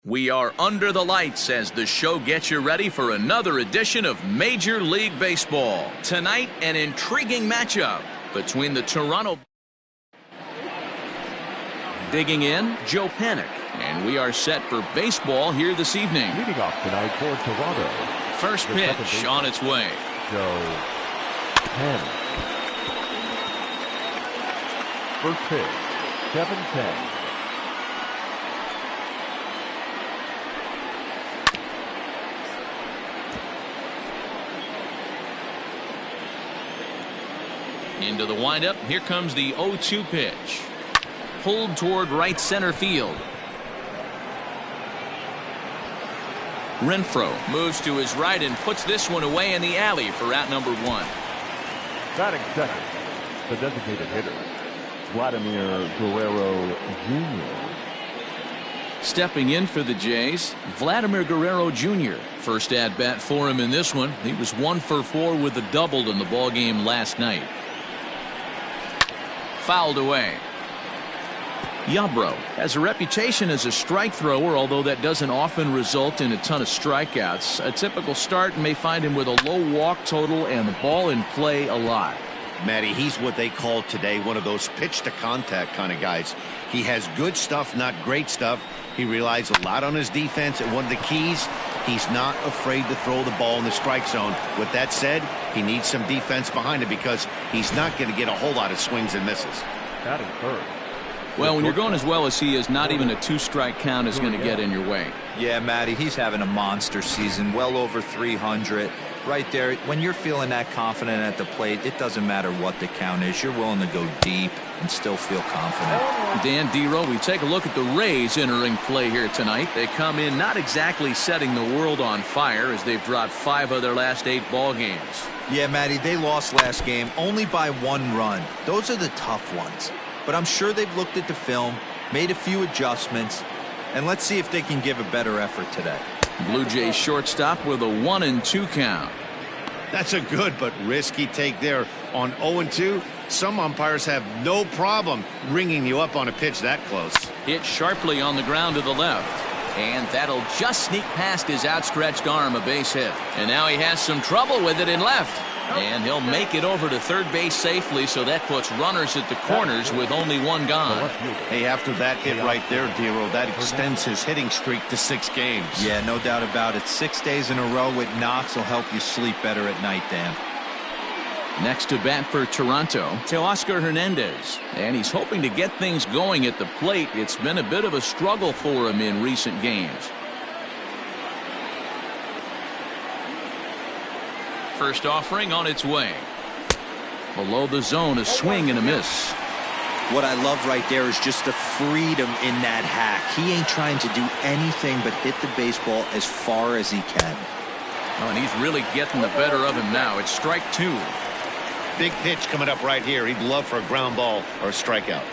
We are under the lights as the show gets you ready for another edition of Major League Baseball. Tonight, an intriguing matchup between the Toronto... Digging in, Joe Panik. And we are set for baseball here this evening. Leading off tonight for Toronto. First pitch on its way. Joe Panik. First pitch, 7-10. Into the windup, here comes the 0-2 pitch. Pulled toward right center field. Renfroe moves to his right and puts this one away in the alley for out number 1. Batting second, the designated hitter, Vladimir Guerrero Jr. Stepping in for the Jays, Vladimir Guerrero Jr. First at bat for him in this one. He was 1 for 4 with a double in the ballgame last night. Fouled away. Yabro has a reputation as a strike thrower, although that doesn't often result in a ton of strikeouts. A typical start may find him with a low walk total and the ball in play a lot. Matty, he's what they call today one of those pitch to contact kind of guys. He has good stuff, not great stuff. He relies a lot on his defense, and one of the keys, he's not afraid to throw the ball in the strike zone. With that said, he needs some defense behind him because he's not going to get a whole lot of swings and misses. Batting third. Well, when you're going as well as he is, not even a 2-strike count is going to get in your way. Yeah, Matty, he's having a monster season, well over 300. Right there, when you're feeling that confident at the plate, it doesn't matter what the count is. You're willing to go deep and still feel confident. Dan Dero, we take a look at the Rays entering play here tonight. They come in not exactly setting the world on fire as they've dropped 5 of their last 8 ball games. Yeah, Matty, they lost last game only by 1 run. Those are the tough ones. But I'm sure they've looked at the film, made a few adjustments, and let's see if they can give a better effort today. Blue Jays shortstop with a 1-2 count. That's a good but risky take there. On 0-2, some umpires have no problem ringing you up on a pitch that close. Hit sharply on the ground to the left. And that'll just sneak past his outstretched arm, a base hit. And now he has some trouble with it in left. And he'll make it over to third base safely, so that puts runners at the corners with only 1 gone. Hey, after that hit right there, Dero, that extends his hitting streak to 6 games. Yeah, no doubt about it. 6 days in a row with knocks will help you sleep better at night, Dan. Next to bat for Toronto, Teoscar Hernandez. And he's hoping to get things going at the plate. It's been a bit of a struggle for him in recent games. First offering on its way. Below the zone, a swing and a miss. What I love right there is just the freedom in that hack. He ain't trying to do anything but hit the baseball as far as he can. Oh, and he's really getting the better of him now. It's strike 2. Big pitch coming up right here. He'd love for a ground ball or a strikeout.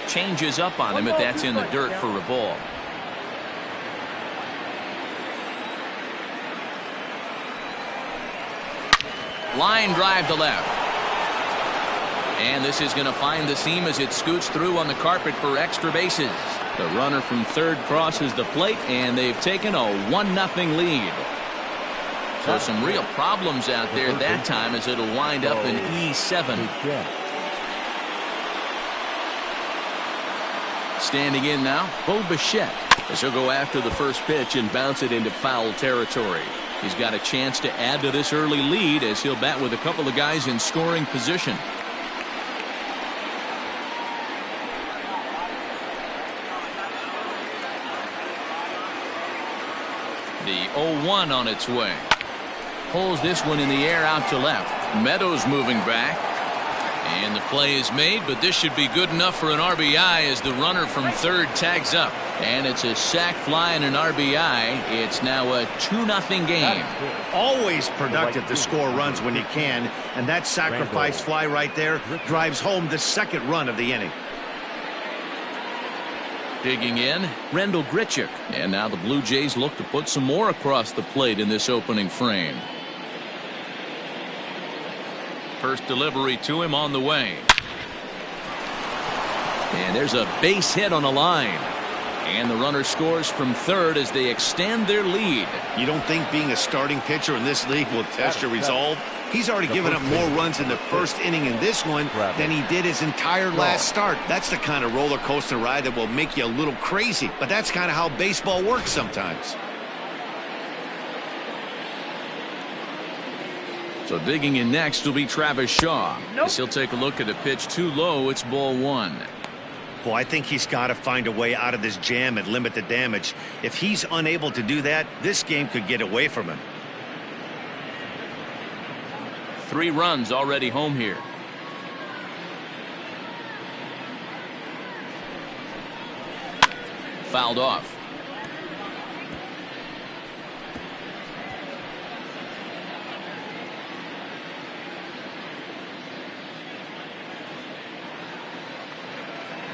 Changes up on him, but that's in the dirt for a ball. Line drive to left. And this is going to find the seam as it scoots through on the carpet for extra bases. The runner from third crosses the plate, and they've taken a 1-0 lead. So some real problems out there that time as it'll wind up in E7. Standing in now, Bo Bichette, as he'll go after the first pitch and bounce it into foul territory. He's got a chance to add to this early lead as he'll bat with a couple of guys in scoring position. The 0-1 on its way. Pulls this one in the air out to left. Meadows moving back. And the play is made, but this should be good enough for an RBI as the runner from third tags up. And it's a sac fly and an RBI. It's now a 2-0 game. Always productive to score runs when you can, and that sacrifice fly right there drives home the second run of the inning. Digging in, Rendell Grichuk. And now the Blue Jays look to put some more across the plate in this opening frame. First delivery to him on the way. And there's a base hit on the line. And the runner scores from third as they extend their lead. You don't think being a starting pitcher in this league will test your resolve? He's already given up more runs in the first inning in this one than he did his entire last start. That's the kind of roller coaster ride that will make you a little crazy. But that's kind of how baseball works sometimes. So digging in next will be Travis Shaw. As he'll take a look at a pitch too low. It's ball one. Well, I think he's got to find a way out of this jam and limit the damage. If he's unable to do that, this game could get away from him. 3 runs already home here. Fouled off.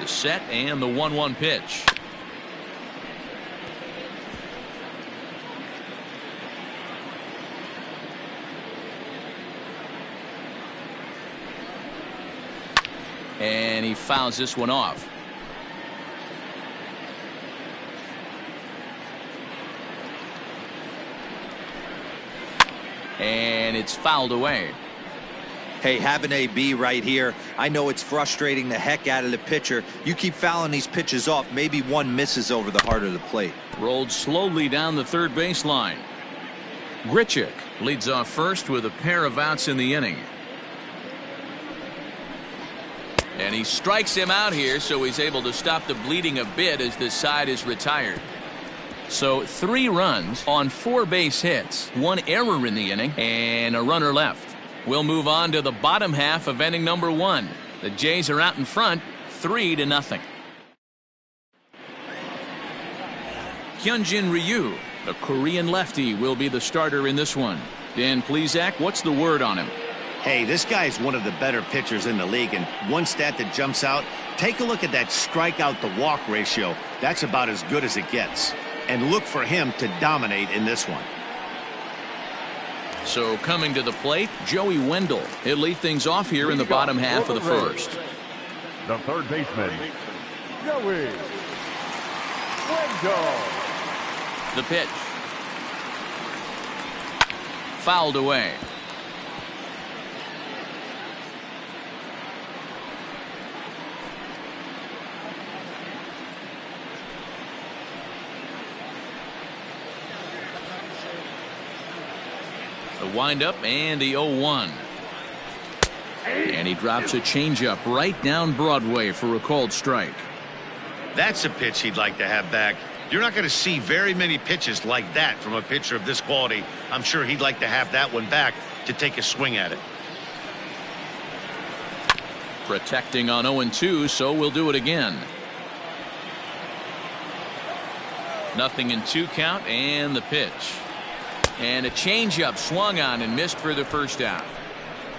The set and the 1-1 pitch. And he fouls this one off. And it's fouled away. Hey, have an AB right here. I know it's frustrating the heck out of the pitcher. You keep fouling these pitches off, maybe one misses over the heart of the plate. Rolled slowly down the third baseline. Grichuk leads off first with a pair of outs in the inning. And he strikes him out here, so he's able to stop the bleeding a bit as this side is retired. So 3 runs on 4 base hits, 1 error in the inning, and a runner left. We'll move on to the bottom half of inning number 1. The Jays are out in front, 3-0. Hyunjin Ryu, the Korean lefty, will be the starter in this one. Dan Plesac, what's the word on him? Hey, this guy is one of the better pitchers in the league, and one stat that jumps out, take a look at that strikeout to walk ratio. That's about as good as it gets. And look for him to dominate in this one. So coming to the plate, Joey Wendell. He'll lead things off here in the bottom half of the first. The third baseman, Joey Wendell. The pitch. Fouled away. The windup and the 0-1. And he drops a changeup right down Broadway for a called strike. That's a pitch he'd like to have back. You're not going to see very many pitches like that from a pitcher of this quality. I'm sure he'd like to have that one back to take a swing at it. Protecting on 0-2, so we'll do it again. 0-2 count and the pitch. And a changeup swung on and missed for the first out.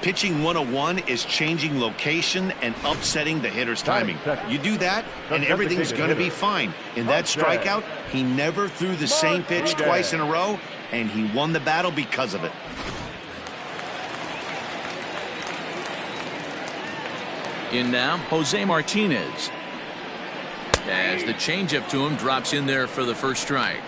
Pitching 101 is changing location and upsetting the hitter's timing. You do that, and everything's going to be fine. In that strikeout, he never threw the same pitch twice in a row, and he won the battle because of it. In now, Jose Martinez. As the changeup to him drops in there for the first strike.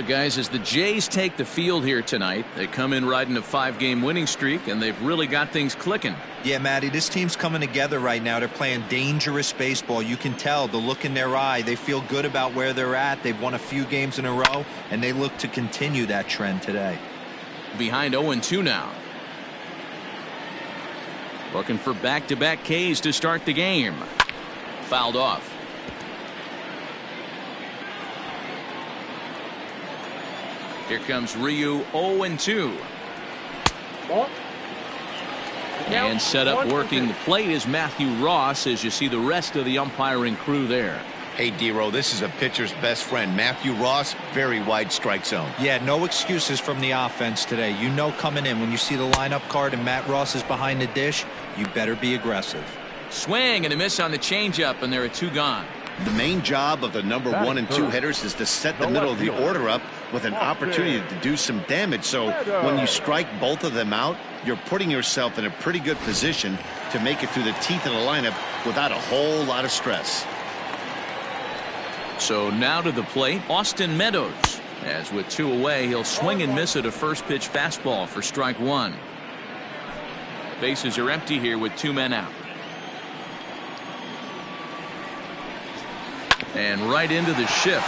Guys, as the Jays take the field here tonight, they come in riding a 5-game winning streak, and they've really got things clicking. Yeah, Matty, this team's coming together right now. They're playing dangerous baseball. You can tell the look in their eye. They feel good about where they're at. They've won a few games in a row, and they look to continue that trend today. Behind 0-2 now. Looking for back-to-back Ks to start the game. Fouled off. Here comes Ryu, 0-2. And set up working the plate is Matthew Ross, as you see the rest of the umpiring crew there. Hey, D-Row, this is a pitcher's best friend. Matthew Ross, very wide strike zone. Yeah, no excuses from the offense today. You know coming in when you see the lineup card and Matt Ross is behind the dish, you better be aggressive. Swing and a miss on the changeup, and there are 2 gone. The main job of the number 1 and 2 hitters is to set the middle of the order up with an opportunity to do some damage. So when you strike both of them out, you're putting yourself in a pretty good position to make it through the teeth of the lineup without a whole lot of stress. So now to the plate, Austin Meadows. As with 2 away, he'll swing and miss at a first pitch fastball for strike 1. Bases are empty here with 2 men out. And right into the shift,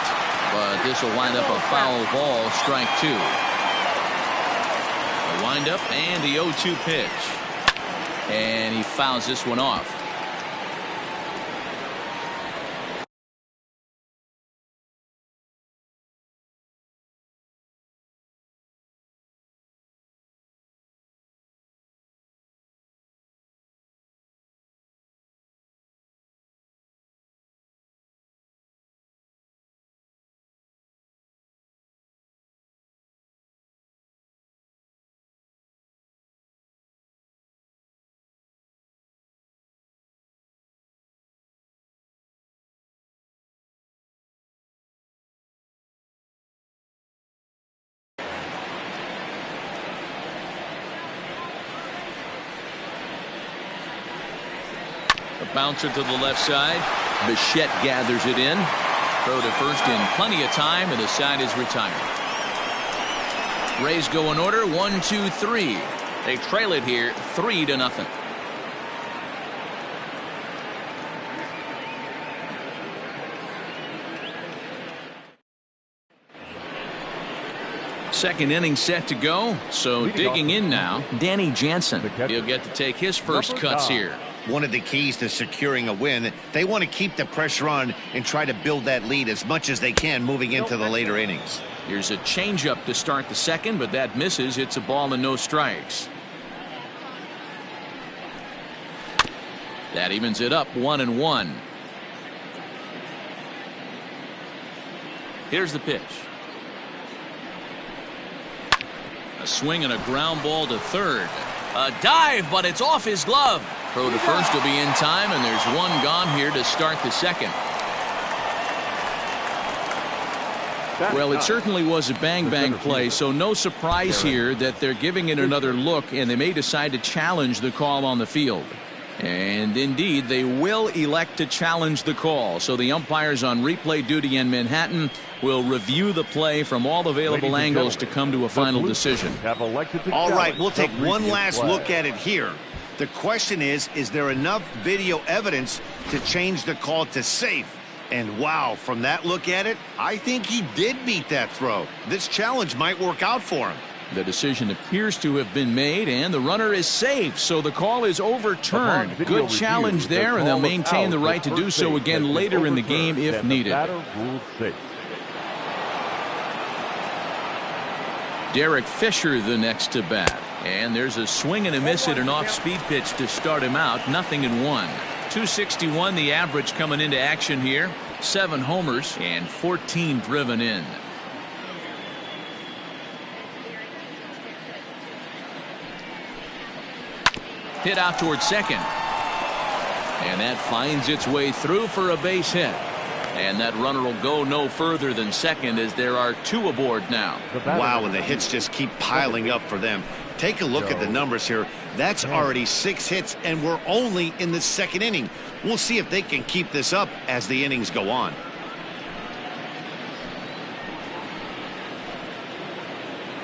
but this will wind up a foul ball, strike 2. The windup and the 0-2 pitch, and he fouls this one off. A bouncer to the left side. Bichette gathers it in. Throw to first in plenty of time, and the side is retired. Rays go in order, 1, 2, 3. They trail it here 3-0. Second inning set to go. So digging in now, Danny Jansen. He'll get to take his first cuts here. One of the keys to securing a win, they want to keep the pressure on and try to build that lead as much as they can moving into the later innings. Here's a changeup to start the second, but that misses. It's a ball and no strikes. That evens it up 1-1. Here's the pitch. A swing and a ground ball to third. A dive, but it's off his glove. Throw to first will be in time, and there's one gone here to start the second. Well, it certainly was a bang-bang play, so no surprise here that they're giving it another look, and they may decide to challenge the call on the field. And indeed, they will elect to challenge the call. So the umpires on replay duty in Manhattan will review the play from all available angles to come to a final decision. All right, we'll take one last look at it here. The question is there enough video evidence to change the call to safe? And wow, from that look at it, I think he did beat that throw. This challenge might work out for him. The decision appears to have been made, and the runner is safe, so the call is overturned. Good challenge there, and they'll maintain the right to do so again later in the game if needed. Derek Fisher the next to bat. And there's a swing and a miss at an off-speed pitch to start him out. 0-1. 261 the average coming into action here. 7 homers and 14 driven in. Hit out towards second. And that finds its way through for a base hit. And that runner will go no further than second as there are 2 aboard now. Wow, and the hits just keep piling up for them. Take a look at the numbers here. That's already 6 hits, and we're only in the second inning. We'll see if they can keep this up as the innings go on.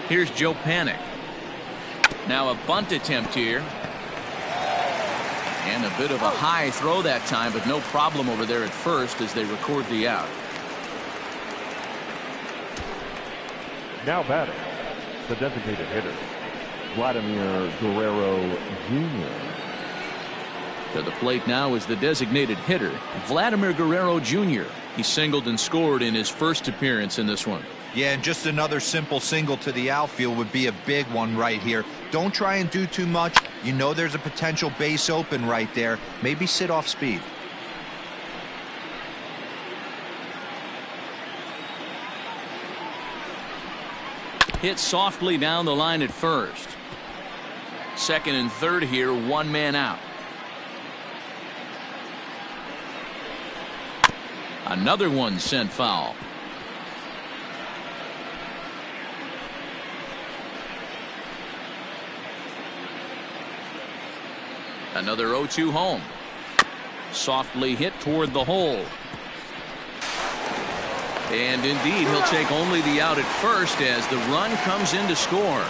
Here's Joe Panik. Now a bunt attempt here. And a bit of a high throw that time, but no problem over there at first as they record the out. Now batting, the designated hitter, Vladimir Guerrero Jr. To the plate now is the designated hitter, Vladimir Guerrero Jr. He singled and scored in his first appearance in this one. Yeah, and just another simple single to the outfield would be a big one right here. Don't try and do too much. You know there's a potential base open right there. Maybe sit off speed. Hit softly down the line at first. Second and third here, 1 man out. Another one sent foul. Another 0-2 home. Softly hit toward the hole. And indeed, he'll take only the out at first as the run comes in to score.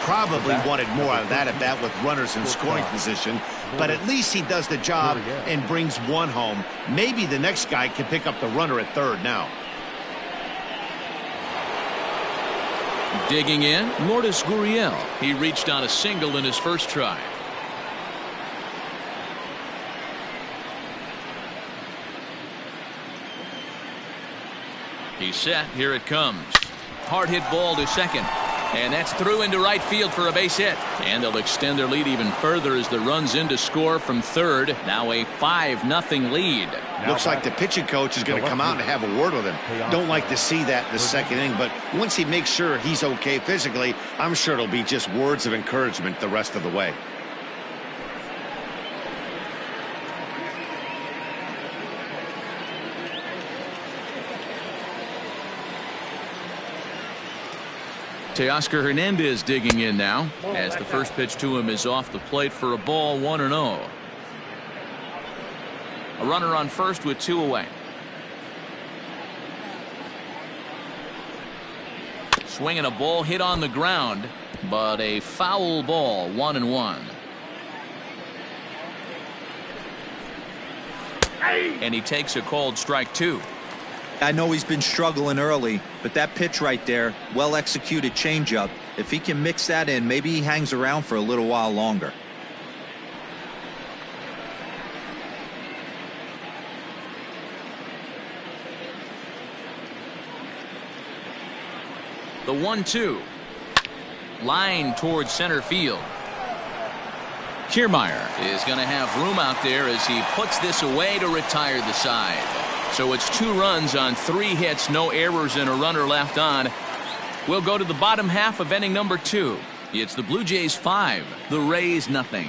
Probably wanted more out of that at bat with runners in scoring position, but at least he does the job and brings one home. Maybe the next guy can pick up the runner at third now. Digging in, Lourdes Gurriel. He reached on a single in his first try. He's set. Here it comes. Hard hit ball to second. And that's through into right field for a base hit. And they'll extend their lead even further as the run's in to score from third. Now a 5-0 lead. Looks like the pitching coach is going to come out and have a word with him. Don't like to see that in the second inning, but once he makes sure he's okay physically, I'm sure it'll be just words of encouragement the rest of the way. Teoscar Hernandez digging in now as the first pitch to him is off the plate for a ball, 1-0. A runner on first with 2 away. Swinging a ball hit on the ground, but a foul ball, 1-1. And he takes a called strike 2. I know he's been struggling early, but that pitch right there, well executed changeup, if he can mix that in, maybe he hangs around for a little while longer. The 1-2. Line towards center field. Kiermaier is going to have room out there as he puts this away to retire the side. So it's 2 runs on 3 hits, no errors, and a runner left on. We'll go to the bottom half of inning number 2. It's the Blue Jays 5, the Rays nothing.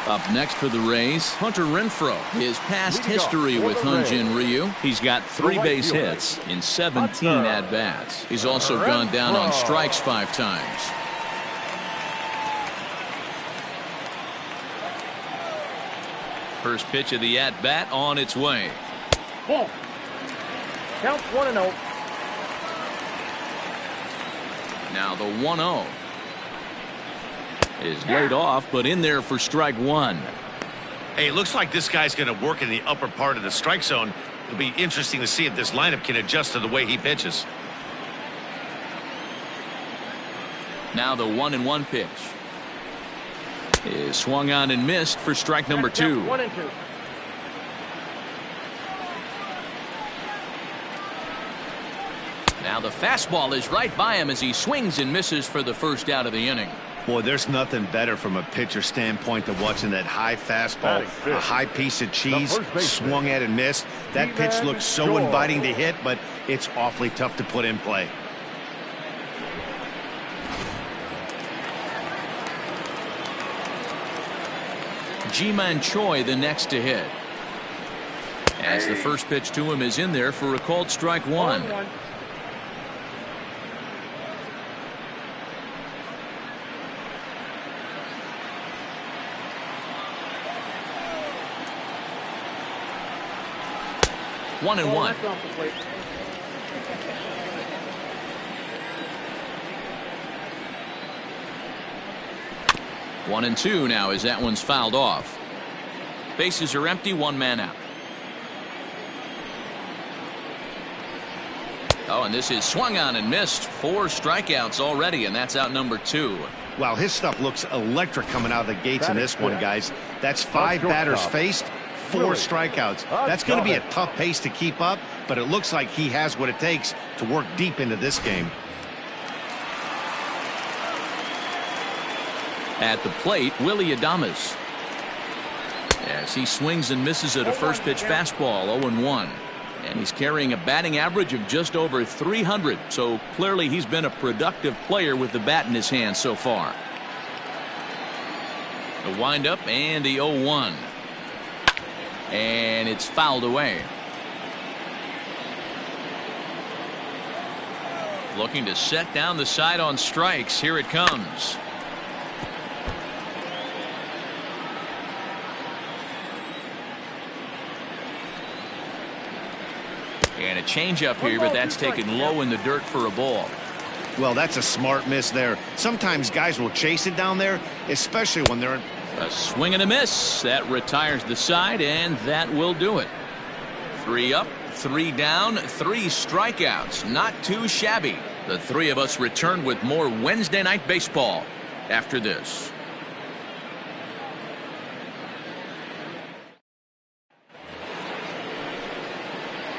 Up next for the Rays, Hunter Renfroe. His past history with Hyun-Jin Ryu. He's got 3 base hits in 17 at-bats. He's also gone down on strikes 5 times. First pitch of the at-bat on its way. Ball. Count 1-0. Now the 1-0 is laid off, but in there for strike 1. Hey, it looks like this guy's going to work in the upper part of the strike zone. It'll be interesting to see if this lineup can adjust to the way he pitches. Now the 1-1 pitch is swung on and missed for strike number 2. 1-2. Now the fastball is right by him as he swings and misses for the first out of the inning. Boy, there's nothing better from a pitcher standpoint than watching that high fastball, a high piece of cheese, swung at and missed. That pitch looks so inviting to hit, but it's awfully tough to put in play. Ji-Man Choi the next to hit. As the first pitch to him is in there for a called strike 1. 1-1. One and one. 1-2 now as that one's fouled off. Bases are empty, 1 man out. Oh, and this is swung on and missed. 4 strikeouts already, and that's out number 2. Wow, his stuff looks electric coming out of the gates in this one, guys. That's 5 batters faced, 4 strikeouts. That's going to be a tough pace to keep up, but it looks like he has what it takes to work deep into this game. At the plate, Willy Adames. As he swings and misses at a first pitch fastball, 0-1. And he's carrying a batting average of just over 300. So clearly he's been a productive player with the bat in his hand so far. The windup and the 0-1. And it's fouled away. Looking to set down the side on strikes. Here it comes. And a changeup here, but that's taken low in the dirt for a ball. Well, that's a smart miss there. Sometimes guys will chase it down there, especially when they're... A swing and a miss. That retires the side, and that will do it. 3 up, 3 down, 3 strikeouts. Not too shabby. The three of us return with more Wednesday Night Baseball after this.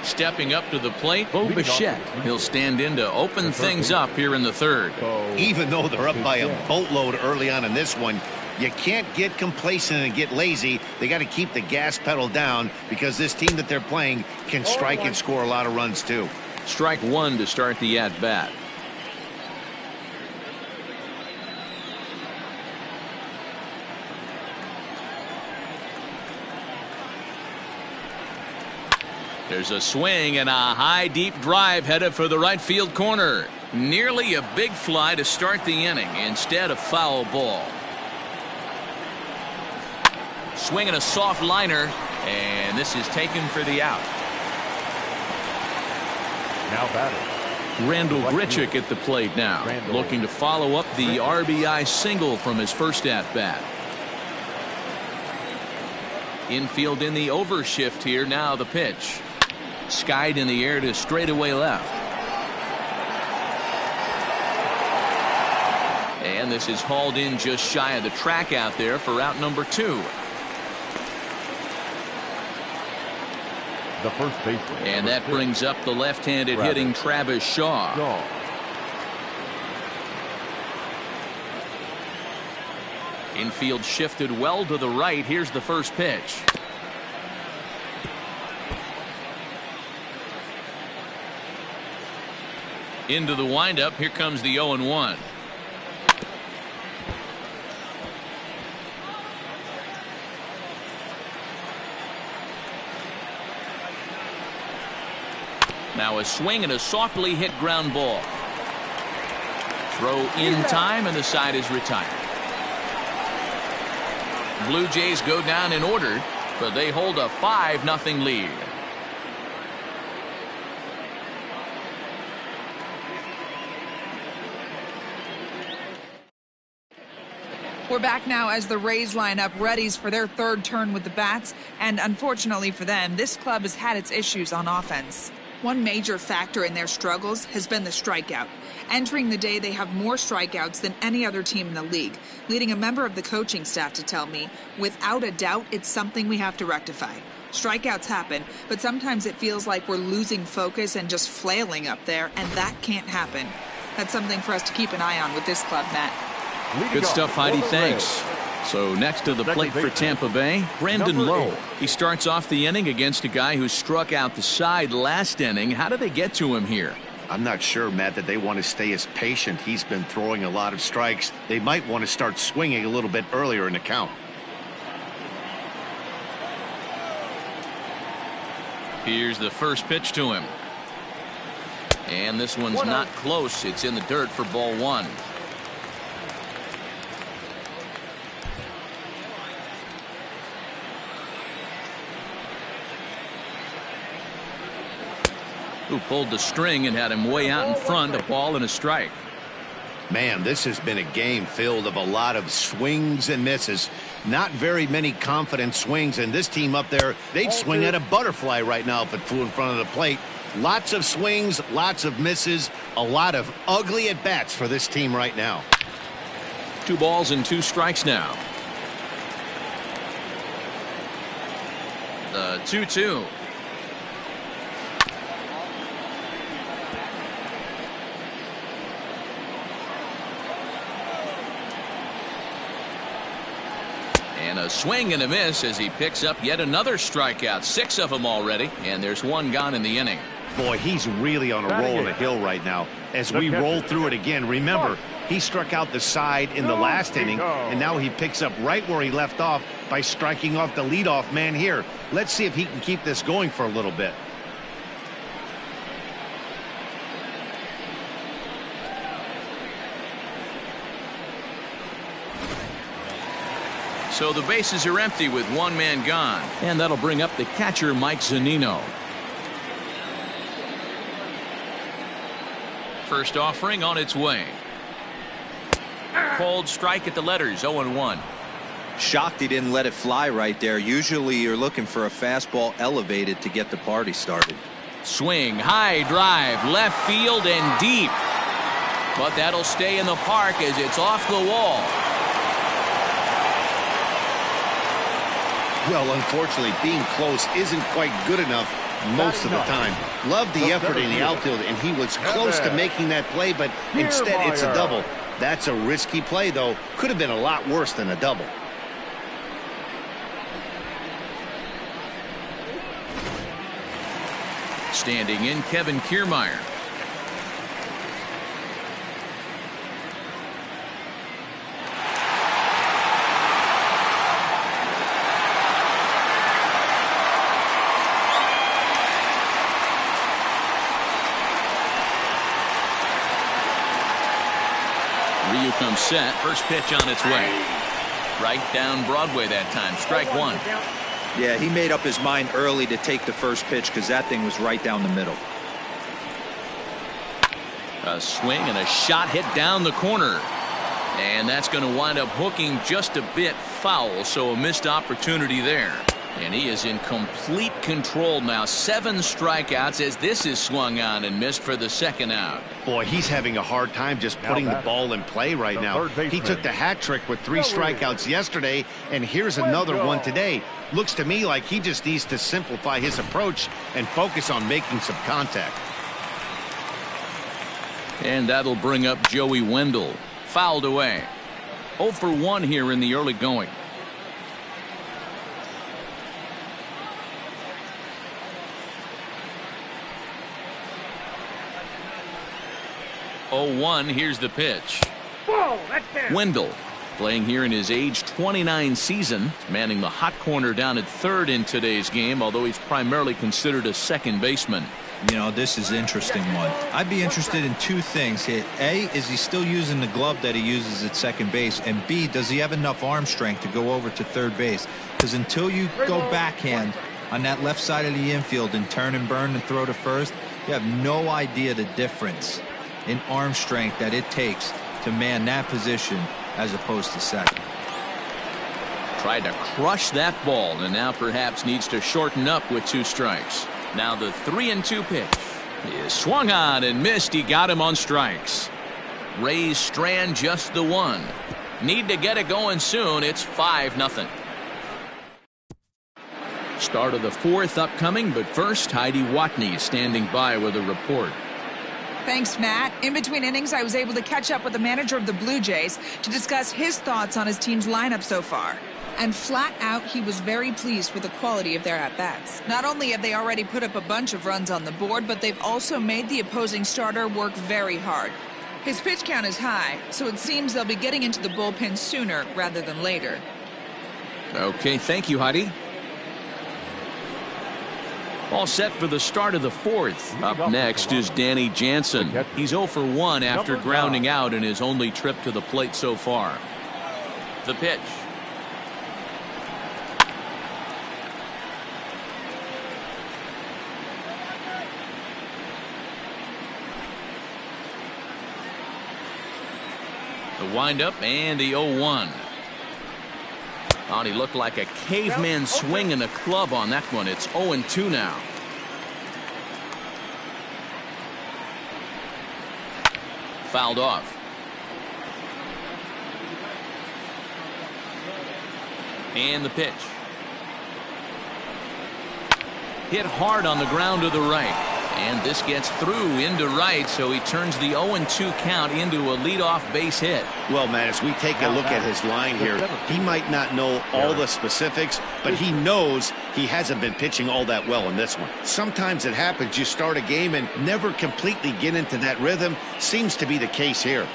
Stepping up to the plate, Bo Bichette. He'll stand in to open things up here in the third. Even though they're up by a boatload early on in this one, you can't get complacent and get lazy. They got to keep the gas pedal down because this team that they're playing can strike and score a lot of runs too. Strike 1 to start the at-bat. There's a swing and a high deep drive headed for the right field corner. Nearly a big fly to start the inning. Instead, a foul ball. Swinging a soft liner, and this is taken for the out. Now batting, Randall Grichuk at the plate now, looking to follow up the RBI single from his first at-bat. Infield in the overshift here. Now the pitch. Skied in the air to straightaway left. And this is hauled in just shy of the track out there for out number 2. the first baseman. And that brings up the left-handed hitting Travis Shaw. Infield shifted well to the right. Here's the first pitch. Into the windup. Here comes the 0-1. Now a swing and a softly hit ground ball. Throw in time, and the side is retired. Blue Jays go down in order, but they hold a 5-0 lead. We're back now as the Rays line up readies for their third turn with the bats, and unfortunately for them, this club has had its issues on offense. One major factor in their struggles has been the strikeout. Entering the day, they have more strikeouts than any other team in the league, leading a member of the coaching staff to tell me, without a doubt, it's something we have to rectify. Strikeouts happen, but sometimes it feels like we're losing focus and just flailing up there, and that can't happen. That's something for us to keep an eye on with this club, Matt. Good stuff, Heidi. Thanks. So next to the plate for Tampa Bay, Brandon Lowe. He starts off the inning against a guy who struck out the side last inning. How did they get to him here? I'm not sure, Matt, that they want to stay as patient. He's been throwing a lot of strikes. They might want to start swinging a little bit earlier in the count. Here's the first pitch to him. And this one's not close. It's in the dirt for ball 1. Who pulled the string and had him way out in front, a ball and a strike. Man, this has been a game filled of a lot of swings and misses. Not very many confident swings, and this team up there, they'd swing at a butterfly right now if it flew in front of the plate. Lots of swings, lots of misses, a lot of ugly at-bats for this team right now. 2 balls and 2 strikes now. The 2-2. And a swing and a miss as he picks up yet another strikeout. 6 of them already, and there's 1 gone in the inning. Boy, he's really on a roll on the hill right now. As we roll through it again, remember, he struck out the side in the last inning, and now he picks up right where he left off by striking off the leadoff man here. Let's see if he can keep this going for a little bit. So the bases are empty with one man gone. And that'll bring up the catcher, Mike Zunino. First offering on its way. Cold strike at the letters, 0-1. Shocked he didn't let it fly right there. Usually you're looking for a fastball elevated to get the party started. Swing, high drive, left field and deep. But that'll stay in the park as it's off the wall. Well, unfortunately, being close isn't quite good enough most of the time. Loved the effort in the outfield, and he was close to making that play, but instead it's a double. That's a risky play, though. Could have been a lot worse than a double. Standing in, Kevin Kiermaier. Ryu comes set. First pitch on its way. Right down Broadway that time. Strike one. Yeah, he made up his mind early to take the first pitch because that thing was right down the middle. A swing and a shot hit down the corner. And that's going to wind up hooking just a bit foul, so a missed opportunity there. And he is in complete control now. 7 strikeouts as this is swung on and missed for the second out. Boy, he's having a hard time just putting the ball in play right now. He took the hat trick with 3 strikeouts yesterday, and here's another one today. Looks to me like he just needs to simplify his approach and focus on making some contact. And that'll bring up Joey Wendell. Fouled away. 0 for 1 here in the early going. Here's the pitch. Wendell playing here in his age 29 season, manning the hot corner down at third in today's game, although he's primarily considered a second baseman. You know, this is an interesting one. I'd be interested in 2 things here. A, is he still using the glove that he uses at second base? And B, does he have enough arm strength to go over to third base? Because until you go backhand on that left side of the infield and turn and burn and throw to first, you have no idea the difference in arm strength that it takes to man that position as opposed to second. Tried to crush that ball and now perhaps needs to shorten up with 2 strikes. Now the 3-2 pitch is swung on and missed. He got him on strikes. Rays strand just the 1. Need to get it going soon. It's 5-0. Start of the 4th upcoming, but first Heidi Watney standing by with a report. Thanks, Matt. In between innings, I was able to catch up with the manager of the Blue Jays to discuss his thoughts on his team's lineup so far. And flat out, he was very pleased with the quality of their at-bats. Not only have they already put up a bunch of runs on the board, but they've also made the opposing starter work very hard. His pitch count is high, so it seems they'll be getting into the bullpen sooner rather than later. Okay, thank you, Heidi. All set for the start of the 4th. Up next is Danny Jansen. He's 0 for 1 after grounding out in his only trip to the plate so far. The pitch. The windup and the 0-1. Oh, he looked like a caveman swinging a club on that one. It's 0-2 now. Fouled off. And the pitch. Hit hard on the ground to the right. And this gets through into right, so he turns the 0-2 count into a leadoff base hit. Well, man, as we take a look at his line here, he might not know all the specifics, but he knows he hasn't been pitching all that well in this one. Sometimes it happens. You start a game and never completely get into that rhythm. Seems to be the case here.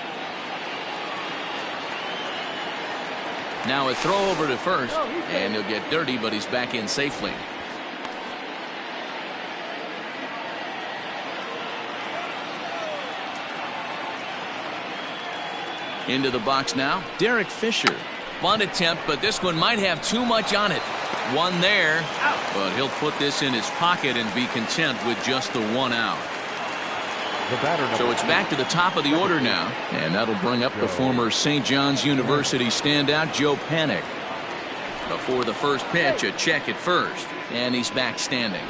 Now a throw over to first, and he'll get dirty, but he's back in safely. Into the box now, Derek Fisher. Bunt attempt, but this one might have too much on it. One there, but he'll put this in his pocket and be content with just the 1 out. So it's back to the top of the order now, and that'll bring up the former St. John's University standout Joe Panik. Before the first pitch, a check at first, and he's back standing.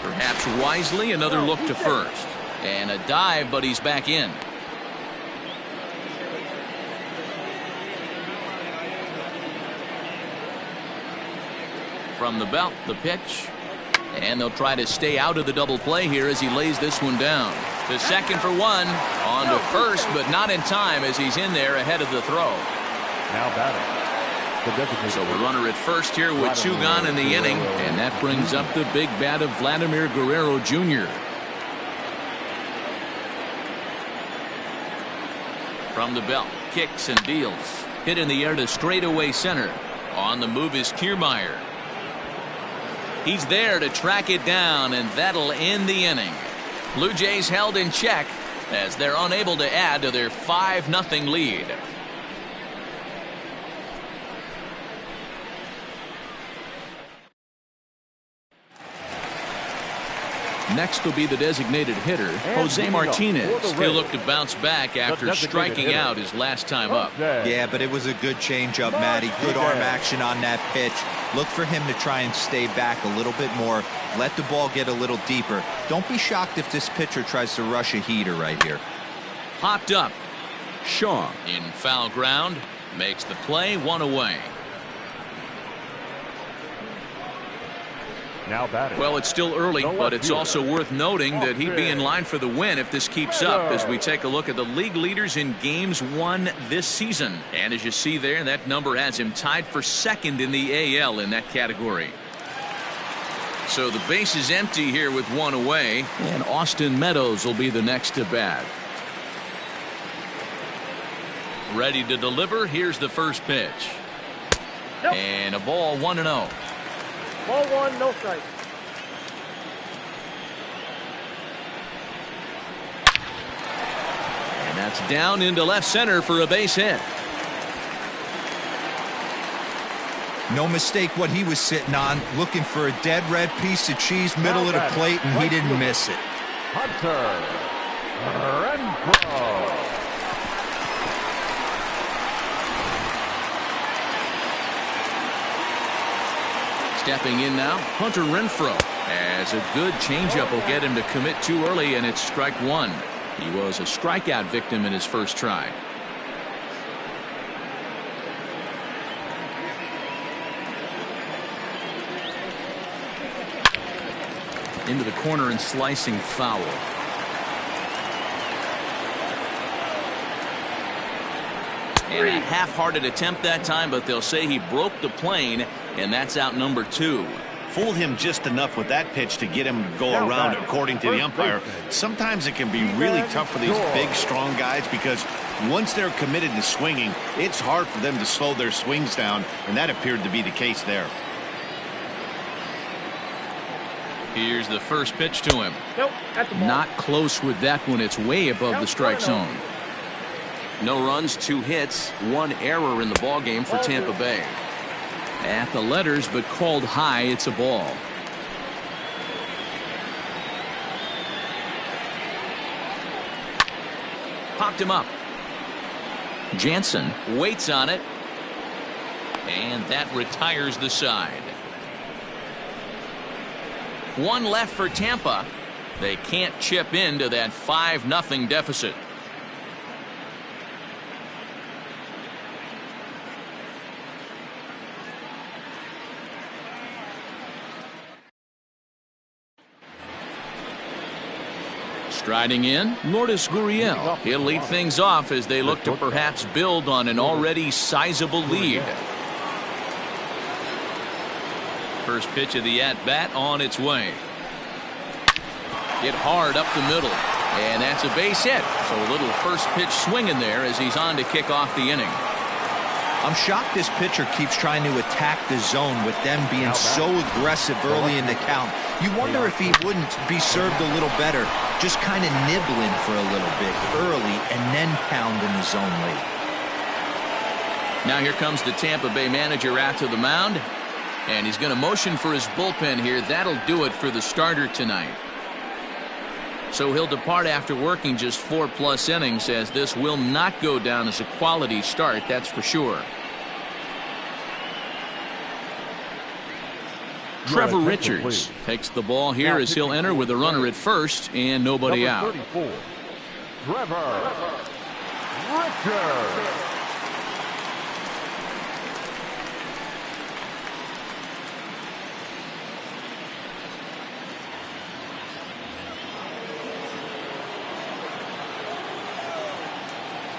Perhaps wisely, another look to first. And a dive, but he's back in. From the belt, the pitch. And they'll try to stay out of the double play here as he lays this one down. To second for one. On to first, but not in time as he's in there ahead of the throw. Now batting. So a runner at first here with 2 gone in the inning, and that brings up the big bat of Vladimir Guerrero Jr. From the belt, kicks and deals. Hit in the air to straightaway center. On the move is Kiermaier. He's there to track it down, and that'll end the inning. Blue Jays held in check as they're unable to add to their 5-0 lead. Next will be the designated hitter, Jose Martinez. He'll look to bounce back after striking out his last time up. Yeah, but it was a good changeup, Matty. Good arm action on that pitch. Look for him to try and stay back a little bit more. Let the ball get a little deeper. Don't be shocked if this pitcher tries to rush a heater right here. Popped up. Shaw in foul ground. Makes the play, 1 away. Now batting. Well, it's still early, but it's also worth noting that he'd be in line for the win if this keeps up as we take a look at the league leaders in games won this season. And as you see there, that number has him tied for second in the AL in that category. So the base is empty here with 1 away, and Austin Meadows will be the next to bat. Ready to deliver. Here's the first pitch. And a ball, 1-0. Ball 1, no strike. And that's down into left center for a base hit. No mistake what he was sitting on, looking for a dead red piece of cheese middle of the plate, and he didn't miss it. Hunter Renfroe. Stepping in now, Hunter Renfroe. As a good changeup will get him to commit too early, and it's strike 1. He was a strikeout victim in his first try. Into the corner and slicing foul. And a half-hearted attempt that time, but they'll say he broke the plane, and that's out number 2. Fooled him just enough with that pitch to get him to go around, according to the umpire. Sometimes it can be really tough for these big, strong guys because once they're committed to swinging, it's hard for them to slow their swings down, and that appeared to be the case there. Here's the first pitch to him. Nope, that's the ball. Not close with that one. It's way above the strike zone. No runs, 2 hits, 1 error in the ball game for Tampa Bay. At the letters, but called high. It's a ball. Popped him up. Jansen waits on it, and that retires the side. 1 left for Tampa. They can't chip into that 5-0 deficit. Striding in, Lourdes Gurriel. He'll lead things off as they look to perhaps build on an already sizable lead. First pitch of the at-bat on its way. Hit hard up the middle, and that's a base hit. So a little first pitch swing in there as he's on to kick off the inning. I'm shocked this pitcher keeps trying to attack the zone with them being so aggressive early in the count. You wonder if he wouldn't be served a little better, just kind of nibbling for a little bit early and then pounding the zone late. Now here comes the Tampa Bay manager out to the mound, and he's going to motion for his bullpen here. That'll do it for the starter tonight. So he'll depart after working just 4+ innings, as this will not go down as a quality start, that's for sure. Trevor Richards takes the ball here as he'll enter with a runner at first and nobody out. 34, Trevor Richards.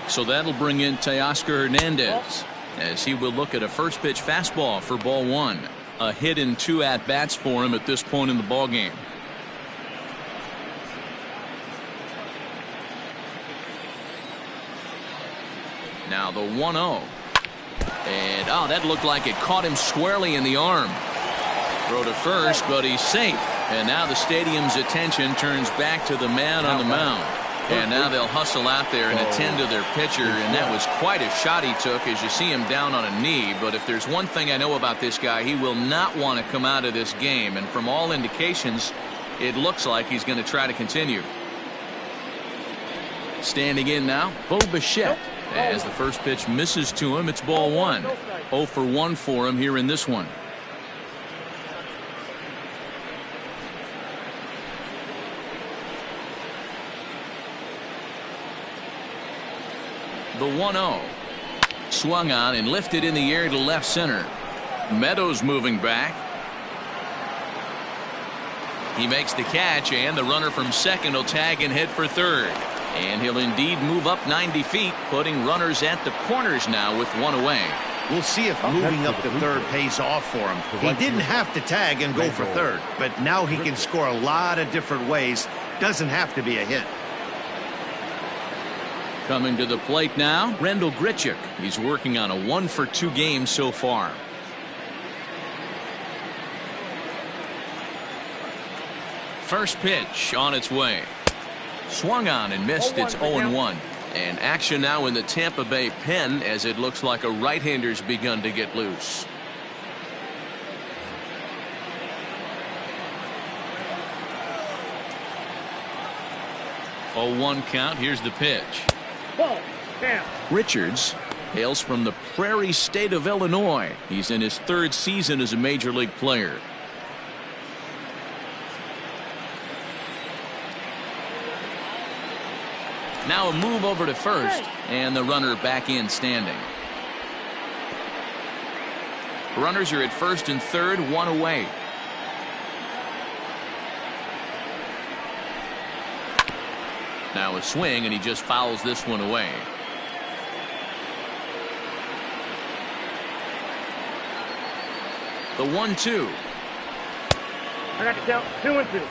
So that'll bring in Teoscar Hernandez, as he will look at a first pitch fastball for ball 1. A hit in 2 at-bats for him at this point in the ball game. Now the 1-0. And that looked like it caught him squarely in the arm. Throw to first, but he's safe. And now the stadium's attention turns back to the man on the mound. And now they'll hustle out there and attend to their pitcher, and that was quite a shot he took, as you see him down on a knee. But if there's one thing I know about this guy, he will not want to come out of this game, and from all indications it looks like he's going to try to continue. Standing in now, Bo Bichette, as the first pitch misses to him. It's ball 1. 0 for 1 for him here in this one. The 1-0. Swung on and lifted in the air to left center. Meadows moving back. He makes the catch, and the runner from second will tag and head for third. And he'll indeed move up 90 feet, putting runners at the corners now with 1 away. We'll see if moving up to third pays off for him. He didn't have to tag and go for third, but now he can score a lot of different ways. Doesn't have to be a hit. Coming to the plate now, Rendell Grichuk. He's working on a 1 for 2 game so far. First pitch on its way. Swung on and missed. It's 0-1. And action now in the Tampa Bay pen, as it looks like a right-hander's begun to get loose. A 1 count. Here's the pitch. Richards hails from the Prairie State of Illinois. He's in his 3rd season as a major league player. Now a move over to first, and the runner back in standing. Runners are at first and third, 1 away. Now a swing, and he just fouls this one away. The 1-2. I got the count 2-2.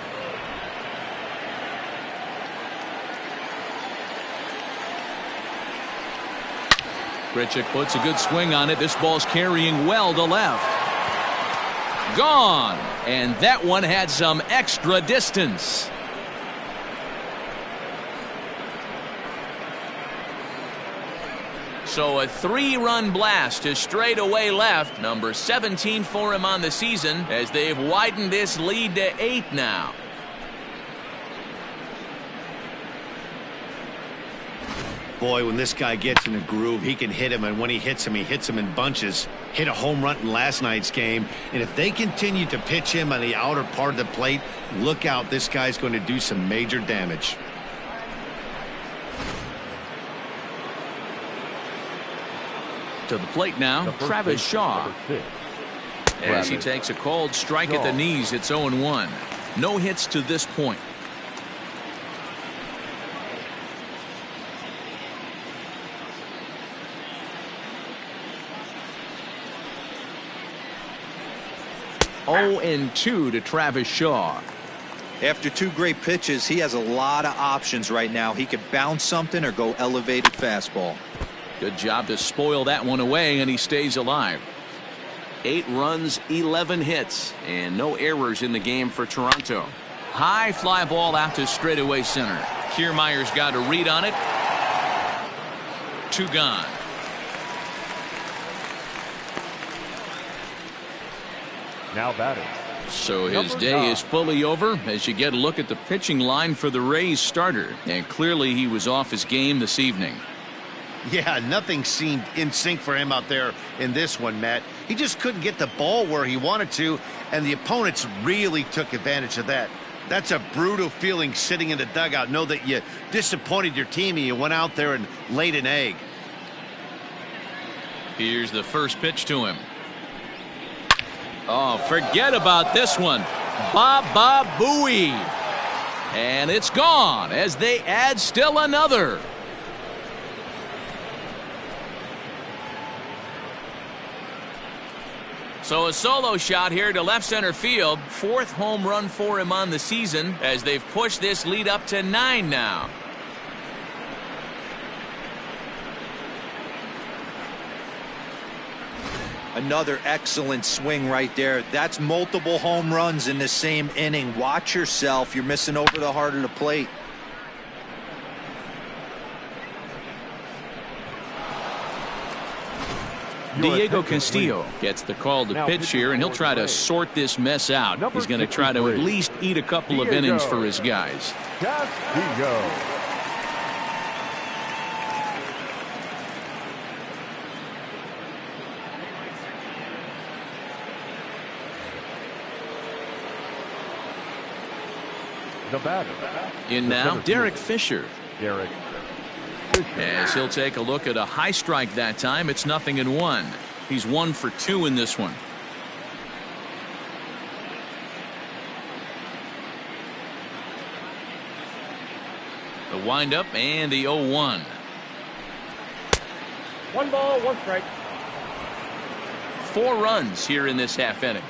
Grichuk puts a good swing on it. This ball's carrying well to left. Gone. And that one had some extra distance. So a 3-run blast to straightaway left. Number 17 for him on the season, as they've widened this lead to 8 now. Boy, when this guy gets in a groove, he can hit him, and when he hits him in bunches. Hit a home run in last night's game, and if they continue to pitch him on the outer part of the plate, look out, this guy's going to do some major damage. To the plate now, Travis Shaw. As he takes a called strike at the knees, it's 0-1. No hits to this point. Oh, and 2 to Travis Shaw. After 2 great pitches, he has a lot of options right now. He could bounce something or go elevated fastball. Good job to spoil that one away, and he stays alive. 8 runs, 11 hits, and no errors in the game for Toronto. High fly ball out to straightaway center. Kiermaier's got a read on it. 2 gone. Now batting. So his day is fully over as you get a look at the pitching line for the Rays starter. And clearly he was off his game this evening. Yeah, nothing seemed in sync for him out there in this one, Matt. He just couldn't get the ball where he wanted to, and the opponents really took advantage of that. That's a brutal feeling sitting in the dugout. Know that you disappointed your team and you went out there and laid an egg. Here's the first pitch to him. Oh, forget about this one. Baba Booey. And it's gone as they add still another. So a solo shot here to left center field. 4th home run for him on the season as they've pushed this lead up to 9 now. Another excellent swing right there. That's multiple home runs in the same inning. Watch yourself. You're missing over the heart of the plate. Diego Castillo gets the call to pitch here, and he'll try to sort this mess out. He's going to try to at least eat a couple of innings for his guys. Castillo. The batter. In now, Derek Fisher. Derek. As he'll take a look at a high strike that time. It's 0-1. He's 1 for 2 in this one. The windup and the 0-1. 1 ball, 1 strike. 4 runs here in this half inning.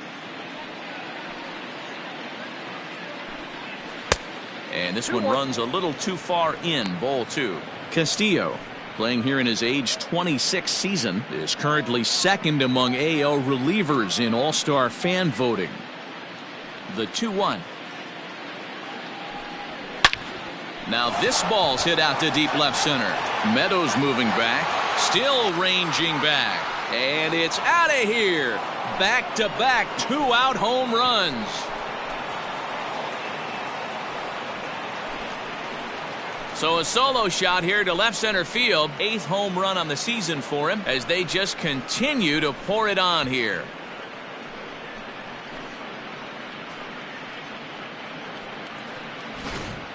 And this one runs a little too far in. Ball 2. Castillo, playing here in his age 26 season, is currently 2nd among AL relievers in All-Star fan voting. The 2-1. Now this ball's hit out to deep left center. Meadows moving back, still ranging back, and it's out of here. Back-to-back 2-out home runs. So a solo shot here to left center field. 8th home run on the season for him as they just continue to pour it on here.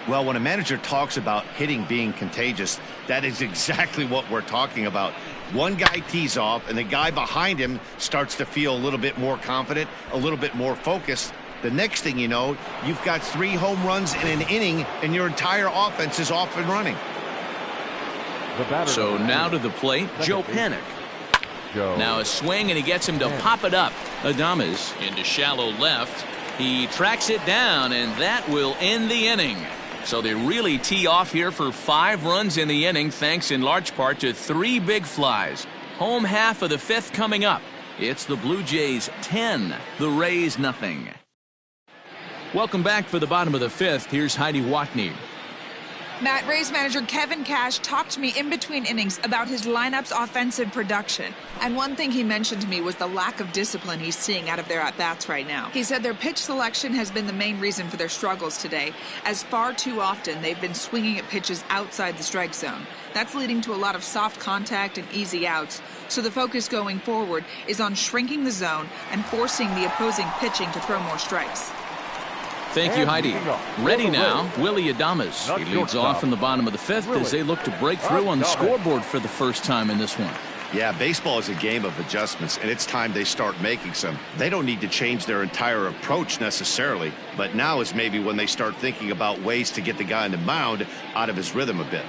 Well, when a manager talks about hitting being contagious, that is exactly what we're talking about. One guy tees off and the guy behind him starts to feel a little bit more confident, a little bit more focused. The next thing you know, you've got 3 home runs in an inning and your entire offense is off and running. So now to the plate, Joe Panik. Now a swing and he gets him to pop it up. Adames into shallow left. He tracks it down and that will end the inning. So they really tee off here for 5 runs in the inning, thanks in large part to 3 big flies. Home half of the 5th coming up. It's the Blue Jays 10, the Rays nothing. Welcome back for the bottom of the 5th. Here's Heidi Watney. Matt, Rays manager Kevin Cash talked to me in between innings about his lineup's offensive production. And one thing he mentioned to me was the lack of discipline he's seeing out of their at-bats right now. He said their pitch selection has been the main reason for their struggles today, as far too often they've been swinging at pitches outside the strike zone. That's leading to a lot of soft contact and easy outs. So the focus going forward is on shrinking the zone and forcing the opposing pitching to throw more strikes. Thank you, Heidi. Ready now, Willie Adames. He leads off in the bottom of the 5th as they look to break through on the scoreboard for the first time in this one. Yeah, baseball is a game of adjustments, and it's time they start making some. They don't need to change their entire approach necessarily, but now is maybe when they start thinking about ways to get the guy on the mound out of his rhythm a bit.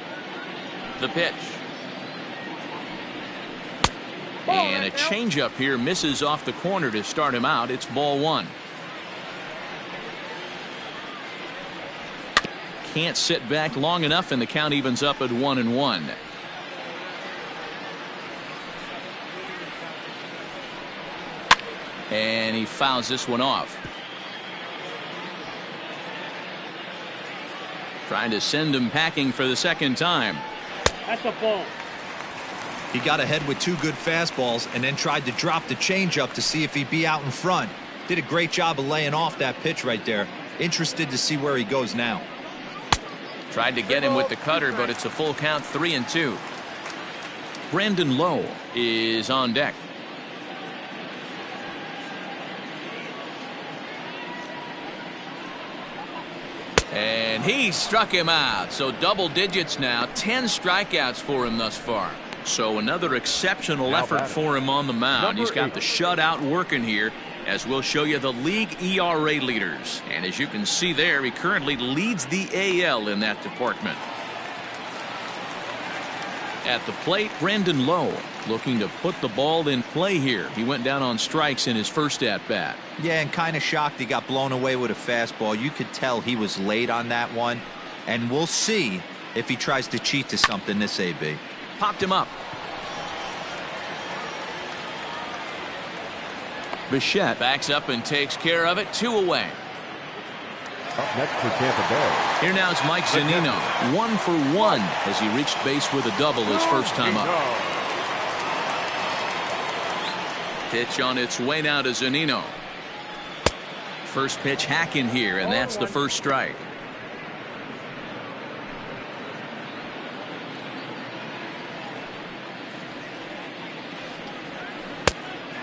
The pitch. And a changeup here misses off the corner to start him out. It's ball 1. Can't sit back long enough, and the count evens up at 1-1. And he fouls this one off. Trying to send him packing for the second time. That's a ball. He got ahead with 2 good fastballs and then tried to drop the changeup to see if he'd be out in front. Did a great job of laying off that pitch right there. Interested to see where he goes now. Tried to get him with the cutter, but it's a full count, 3-2. Brandon Lowe is on deck. And he struck him out. So double digits now. 10 strikeouts for him thus far. So another exceptional effort for him on the mound. He's got the shutout working here, as we'll show you the league ERA leaders. And as you can see there, he currently leads the AL in that department. At the plate, Brandon Lowe looking to put the ball in play here. He went down on strikes in his first at-bat. Yeah, and kind of shocked he got blown away with a fastball. You could tell he was late on that one. And we'll see if he tries to cheat to something this AB. Popped him up. Bichette backs up and takes care of it. 2 away. Up next for Tampa Bay. Here now is Mike Zunino. 1 for 1 as he reached base with a double his first time up. Pitch on its way now to Zunino. First pitch hacking here, and that's the first strike.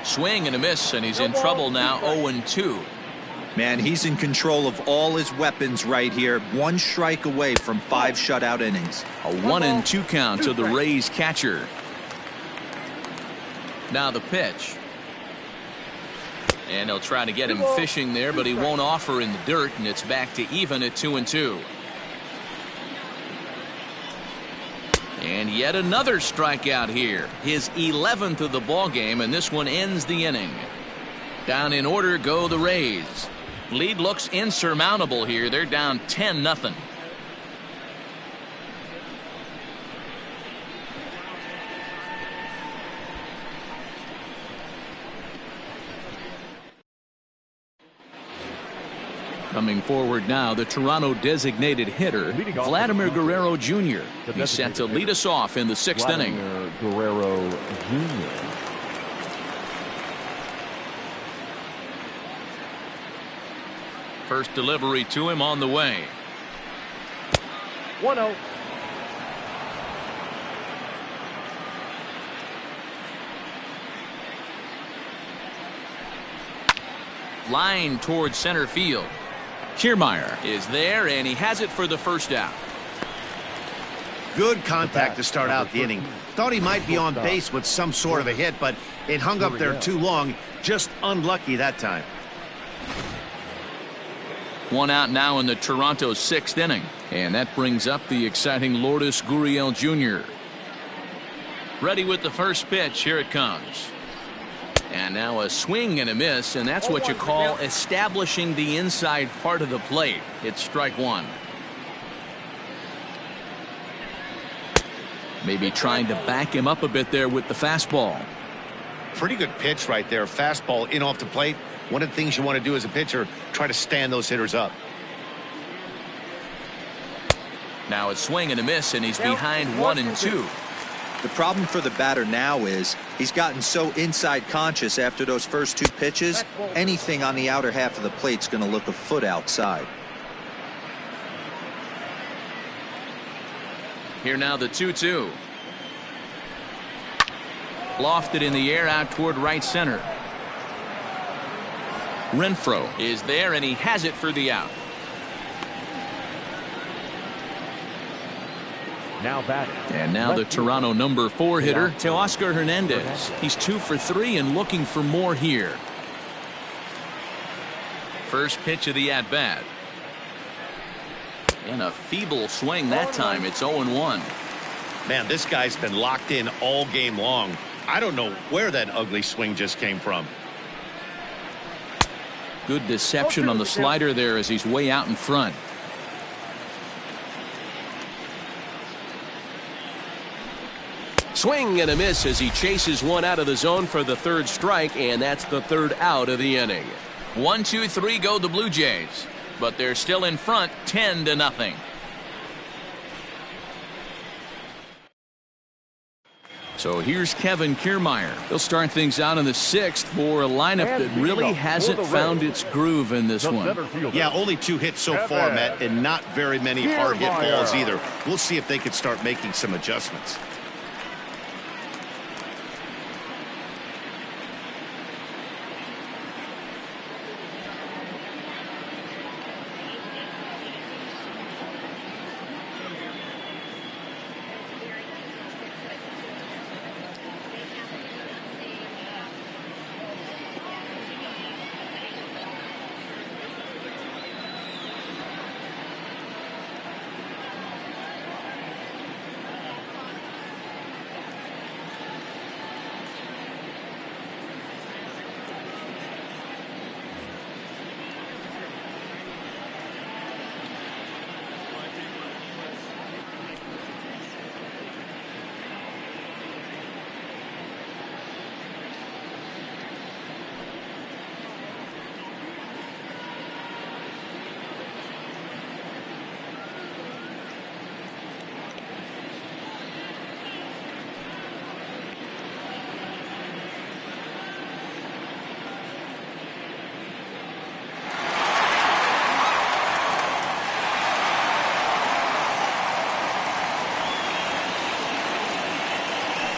Swing and a miss, and he's in trouble now. 0-2. Man, he's in control of all his weapons right here. 1 strike away from 5 shutout innings. A 1-2 count to the Rays catcher. Now the pitch. And he'll try to get him fishing there, but he won't offer in the dirt, and it's back to even at 2-2. And yet another strikeout here. His 11th of the ball game, and this one ends the inning. Down in order go the Rays. Lead looks insurmountable here. They're down 10-0. Coming forward now, the Toronto designated hitter, Vladimir Guerrero Jr. He's set to lead us off in the 6th inning. Guerrero Jr. First delivery to him on the way. 1-0. Line towards center field. Kiermaier is there, and he has it for the first out. Good contact to start out the inning. Thought he might be on base with some sort of a hit, but it hung up there too long. Just unlucky that time. 1 out now in the Toronto 6th inning. And that brings up the exciting Lourdes Gurriel Jr. Ready with the first pitch. Here it comes. And now a swing and a miss, and that's what you call establishing the inside part of the plate. It's strike 1. Maybe trying to back him up a bit there with the fastball. Pretty good pitch right there. Fastball in off the plate. One of the things you want to do as a pitcher, try to stand those hitters up. Now a swing and a miss, and he's behind 1-2. The problem for the batter now is he's gotten so inside conscious after those first 2 pitches. Anything on the outer half of the plate's going to look a foot outside. Here now the 2-2. Lofted in the air out toward right center. Renfroe is there, and he has it for the out. Now batting. And now the Toronto number 4 hitter, Teoscar Hernandez. He's 2 for 3 and looking for more here. First pitch of the at-bat. And a feeble swing that time. It's 0-1. Man, this guy's been locked in all game long. I don't know where that ugly swing just came from. Good deception on the slider there as he's way out in front. Swing and a miss as he chases one out of the zone for the third strike, and that's the third out of the inning. 1, 2, 3 go the Blue Jays, but they're still in front 10-0. So here's Kevin Kiermaier. He'll start things out in the 6th for a lineup that really hasn't found its groove in this one. Yeah, only 2 hits so far, Matt, and not very many hard hit balls either. We'll see if they can start making some adjustments.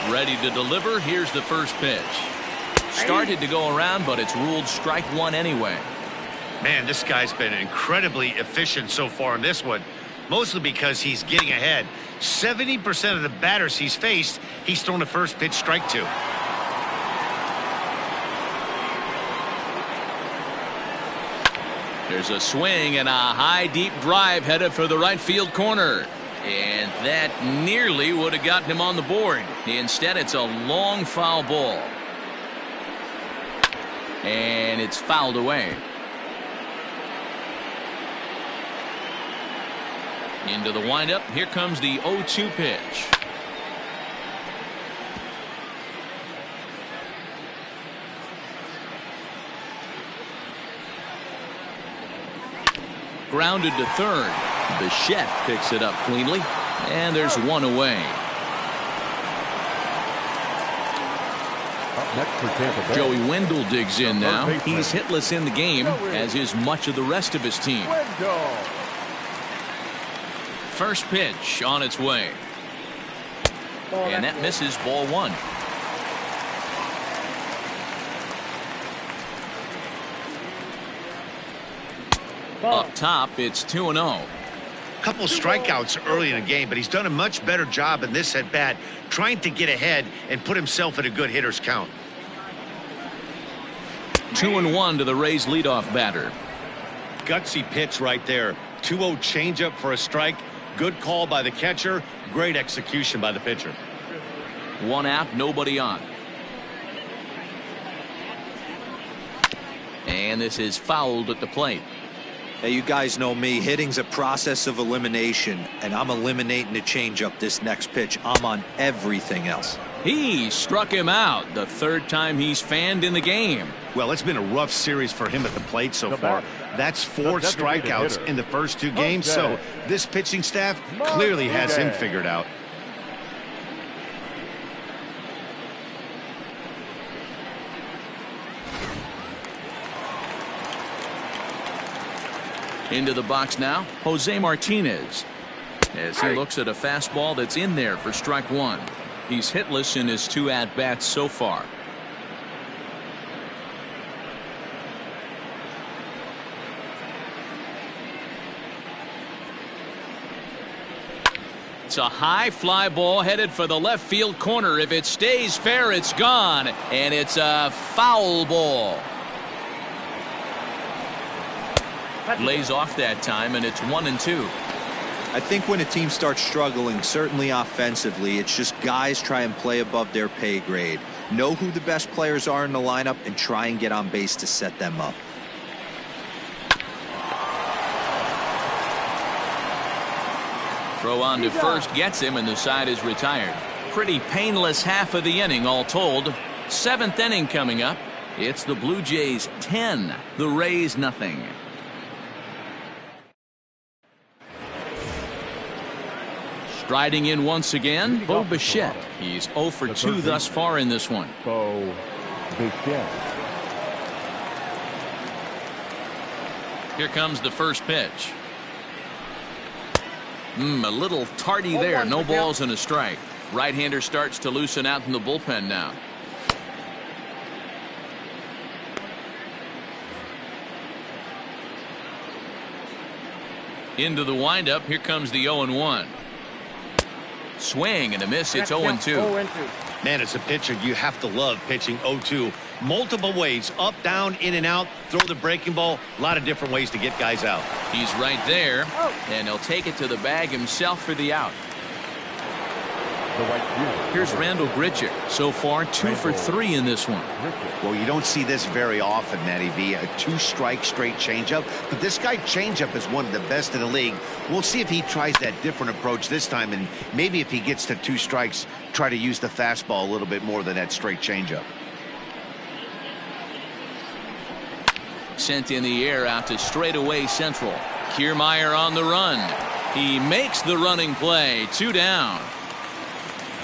Ready to deliver. Here's the first pitch. Started to go around, but it's ruled strike one anyway. Man, this guy's been incredibly efficient so far in this one, mostly because he's getting ahead. 70% of the batters he's faced, he's thrown a first pitch strike to. There's a swing and a high deep drive headed for the right field corner. And that nearly would have gotten him on the board. Instead, it's a long foul ball. And it's fouled away. Into the windup. Here comes the 0-2 pitch. Grounded to third. Bichette picks it up cleanly, and there's one away. Up next for Tampa Bay. Joey Wendell digs in now. He's hitless in the game, as is much of the rest of his team. First pitch on its way. And that misses, ball one. Up top, it's 2-0. Couple strikeouts early in the game, but he's done a much better job in this at bat, trying to get ahead and put himself in a good hitter's count. 2-1 to the Rays leadoff batter. Gutsy pitch right there. 2-0 changeup for a strike. Good call by the catcher. Great execution by the pitcher. One out, nobody on. And this is fouled at the plate. Hey, you guys know me. Hitting's a process of elimination, and I'm eliminating the changeup this next pitch. I'm on everything else. He struck him out the third time he's fanned in the game. Well, it's been a rough series for him at the plate so far. That's 4 strikeouts in the first 2 games, so this pitching staff clearly has him figured out. Into the box now, Jose Martinez, as he looks at a fastball that's in there for strike one. He's hitless in his 2 at-bats so far. It's a high fly ball headed for the left field corner. If it stays fair, it's gone, and it's a foul ball. Lays off that time, and it's 1-2. I think when a team starts struggling, certainly offensively, it's just guys try and play above their pay grade. Know who the best players are in the lineup and try and get on base to set them up. Throw on to first gets him, and the side is retired. pretty painless half of the inning all told. 7th inning coming up. It's the Blue Jays 10, the Rays nothing. Striding in once again, Bo Bichette. He's 0 for 2 thus far in this one. Bo Bichette. Here comes the first pitch. A little tardy there. No balls and a strike. Right-hander starts to loosen out in the bullpen now. Into the windup. Here comes the 0-1. Swing and a miss. It's 0-2. Man, as a pitcher, you have to love pitching 0-2. Multiple ways, up, down, in and out, throw the breaking ball. A lot of different ways to get guys out. He's right there, and he'll take it to the bag himself for the out. Here's Randall Grichuk. So far, 2 for 3 in this one. Well, you don't see this very often, Matty V. A 2-strike straight changeup. But this guy changeup is one of the best in the league. We'll see if he tries that different approach this time. And maybe if he gets to 2 strikes, try to use the fastball a little bit more than that straight changeup. Sent in the air out to straightaway central. Kiermaier on the run. He makes the running play. 2 down.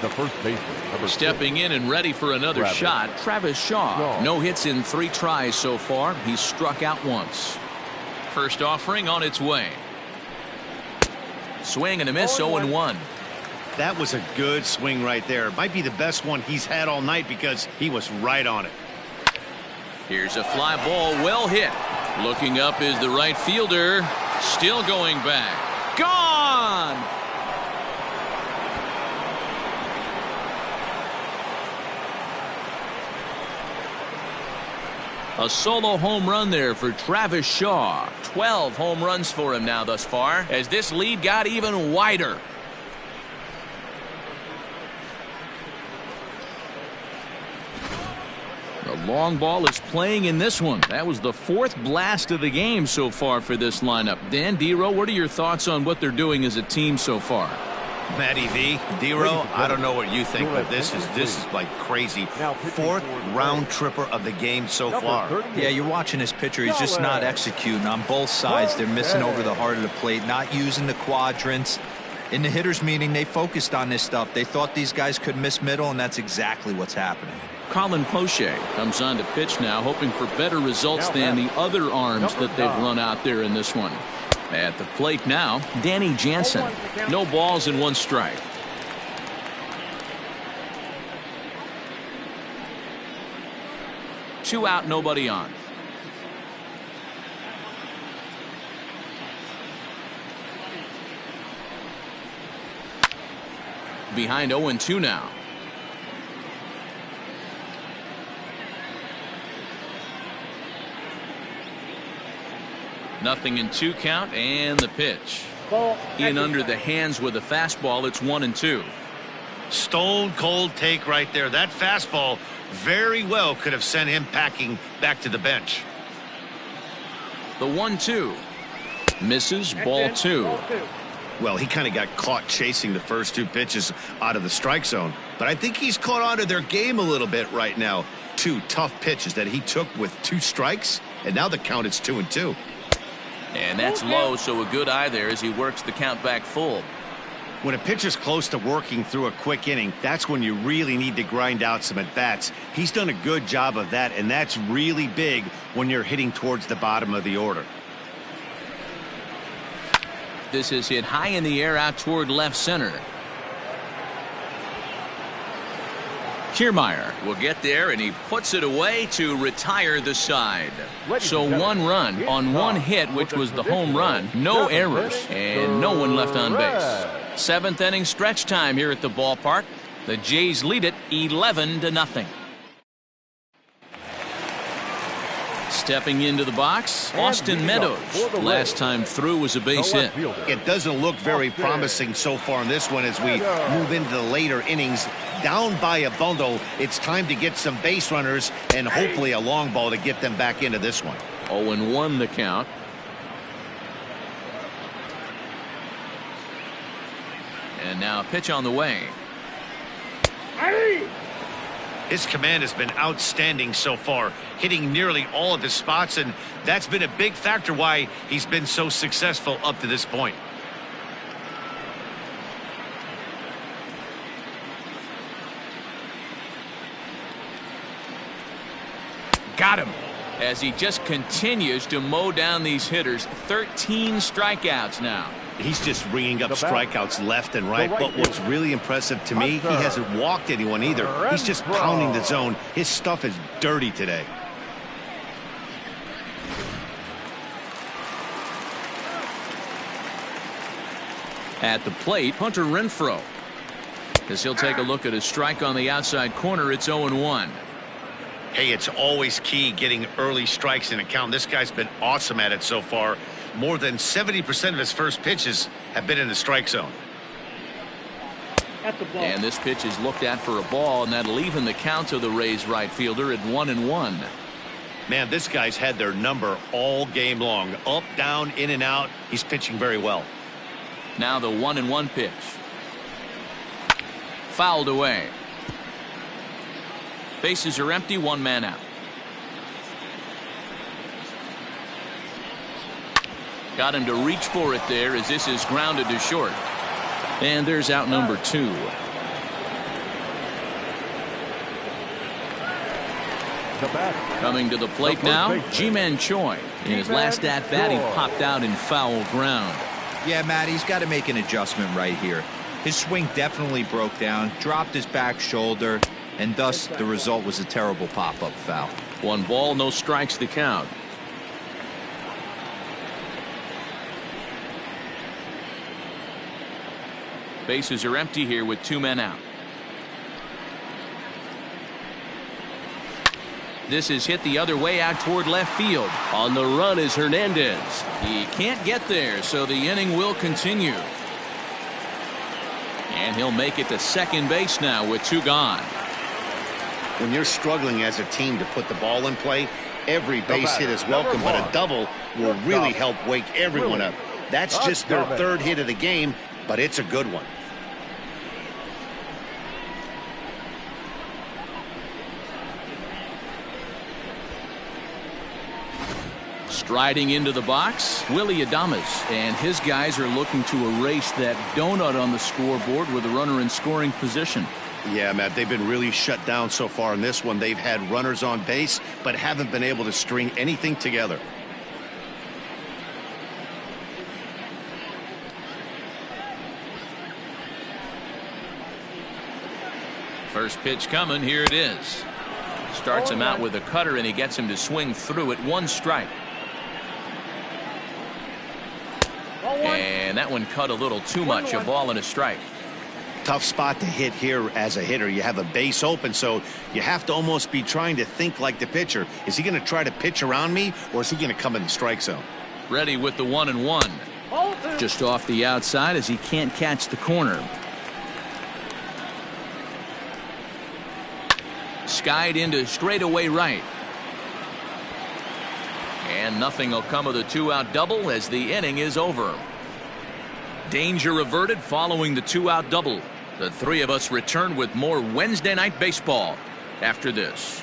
The first baseman, stepping in and ready for another shot, Travis Shaw. No hits in 3 tries so far. He's struck out once. First offering on its way. Swing and a miss. 0-1. That was a good swing right there. Might be the best one he's had all night because he was right on it. Here's a fly ball, well hit. Looking up is the right fielder. Still going back. Gone! A solo home run there for Travis Shaw. 12 home runs for him now thus far, as this lead got even wider. The long ball is playing in this one. That was the 4th blast of the game so far for this lineup. Dan, Dero, what are your thoughts on what they're doing as a team so far? Matty V, Dero, I don't know what you think, but this is like crazy. 4th round tripper of the game so far. Yeah, you're watching this pitcher. He's just not executing on both sides. They're missing over the heart of the plate, not using the quadrants. In the hitters meeting, they focused on this stuff. They thought these guys could miss middle, and that's exactly what's happening. Colin Poche comes on to pitch now, hoping for better results than the other arms that they've run out there in this one. At the plate now, Danny Jansen. No balls and 1 strike. Two out, nobody on. Behind 0-2 now. Nothing in 2 count, and the pitch. In under the hands with a fastball. It's 1-2. Stone cold take right there. That fastball very well could have sent him packing back to the bench. The 1-2 misses. Ball 2. Well, he kind of got caught chasing the first 2 pitches out of the strike zone, but I think he's caught on to their game a little bit right now. 2 tough pitches that he took with 2 strikes, and now the count is 2-2. And that's low, so a good eye there as he works the count back full. When a pitcher's close to working through a quick inning, that's when you really need to grind out some at-bats. He's done a good job of that, and that's really big when you're hitting towards the bottom of the order. This is hit high in the air out toward left center. Kiermaier will get there, and he puts it away to retire the side. So 1 run on 1 hit, which was the home run. No errors, and no one left on base. 7th inning stretch time here at the ballpark. The Jays lead it 11-0. Stepping into the box, Austin Meadows. Last time through was a base hit. It doesn't look very promising so far in this one as we move into the later innings. Down by a bundle, it's time to get some base runners and hopefully a long ball to get them back into this one. 0-1 the count. And now a pitch on the way. His command has been outstanding so far, hitting nearly all of his spots, and that's been a big factor why he's been so successful up to this point. Got him. As he just continues to mow down these hitters. 13 strikeouts now. He's just ringing up strikeouts left and right, but what's really impressive to me, he hasn't walked anyone either. He's just pounding the zone. His stuff is dirty today. At the plate, Hunter Renfroe. As he'll take a look at his strike on the outside corner, it's 0-1. Hey, it's always key getting early strikes in a count. This guy's been awesome at it so far. More than 70% of his first pitches have been in the strike zone. And this pitch is looked at for a ball, and that'll even the count to the Rays right fielder at 1-1. Man, this guy's had their number all game long. Up, down, in and out. He's pitching very well. Now the 1-1 pitch. Fouled away. Bases are empty, one man out. Got him to reach for it there as this is grounded to short. And there's out number 2. Coming to the plate now, Ji-Man Choi. In his last at-bat, he popped out in foul ground. Yeah, Matt, he's got to make an adjustment right here. His swing definitely broke down, dropped his back shoulder, and thus the result was a terrible pop-up foul. 1 ball, no strikes to count. Bases are empty here with 2 men out. This is hit the other way out toward left field. On the run is Hernandez. He can't get there, so the inning will continue. And he'll make it to second base now with 2 gone. When you're struggling as a team to put the ball in play, every base hit is welcome, but a double will really help wake everyone up. That's just their 3rd hit of the game, but it's a good one. Striding into the box, Willie Adames, and his guys are looking to erase that donut on the scoreboard with a runner in scoring position. Yeah, Matt, they've been really shut down so far in this one. They've had runners on base, but haven't been able to string anything together. First pitch coming, here it is. Starts him out with a cutter, and he gets him to swing through it. 1 strike. And that one cut a little too much. A ball and a strike. Tough spot to hit here as a hitter. You have a base open, so you have to almost be trying to think like the pitcher. Is he going to try to pitch around me, or is he going to come in the strike zone? Ready with the 1-1. Just off the outside as he can't catch the corner. Skied into straightaway right. And nothing will come of the 2-out double as the inning is over. Danger averted following the 2-out double. The 3 of us return with more Wednesday Night Baseball after this.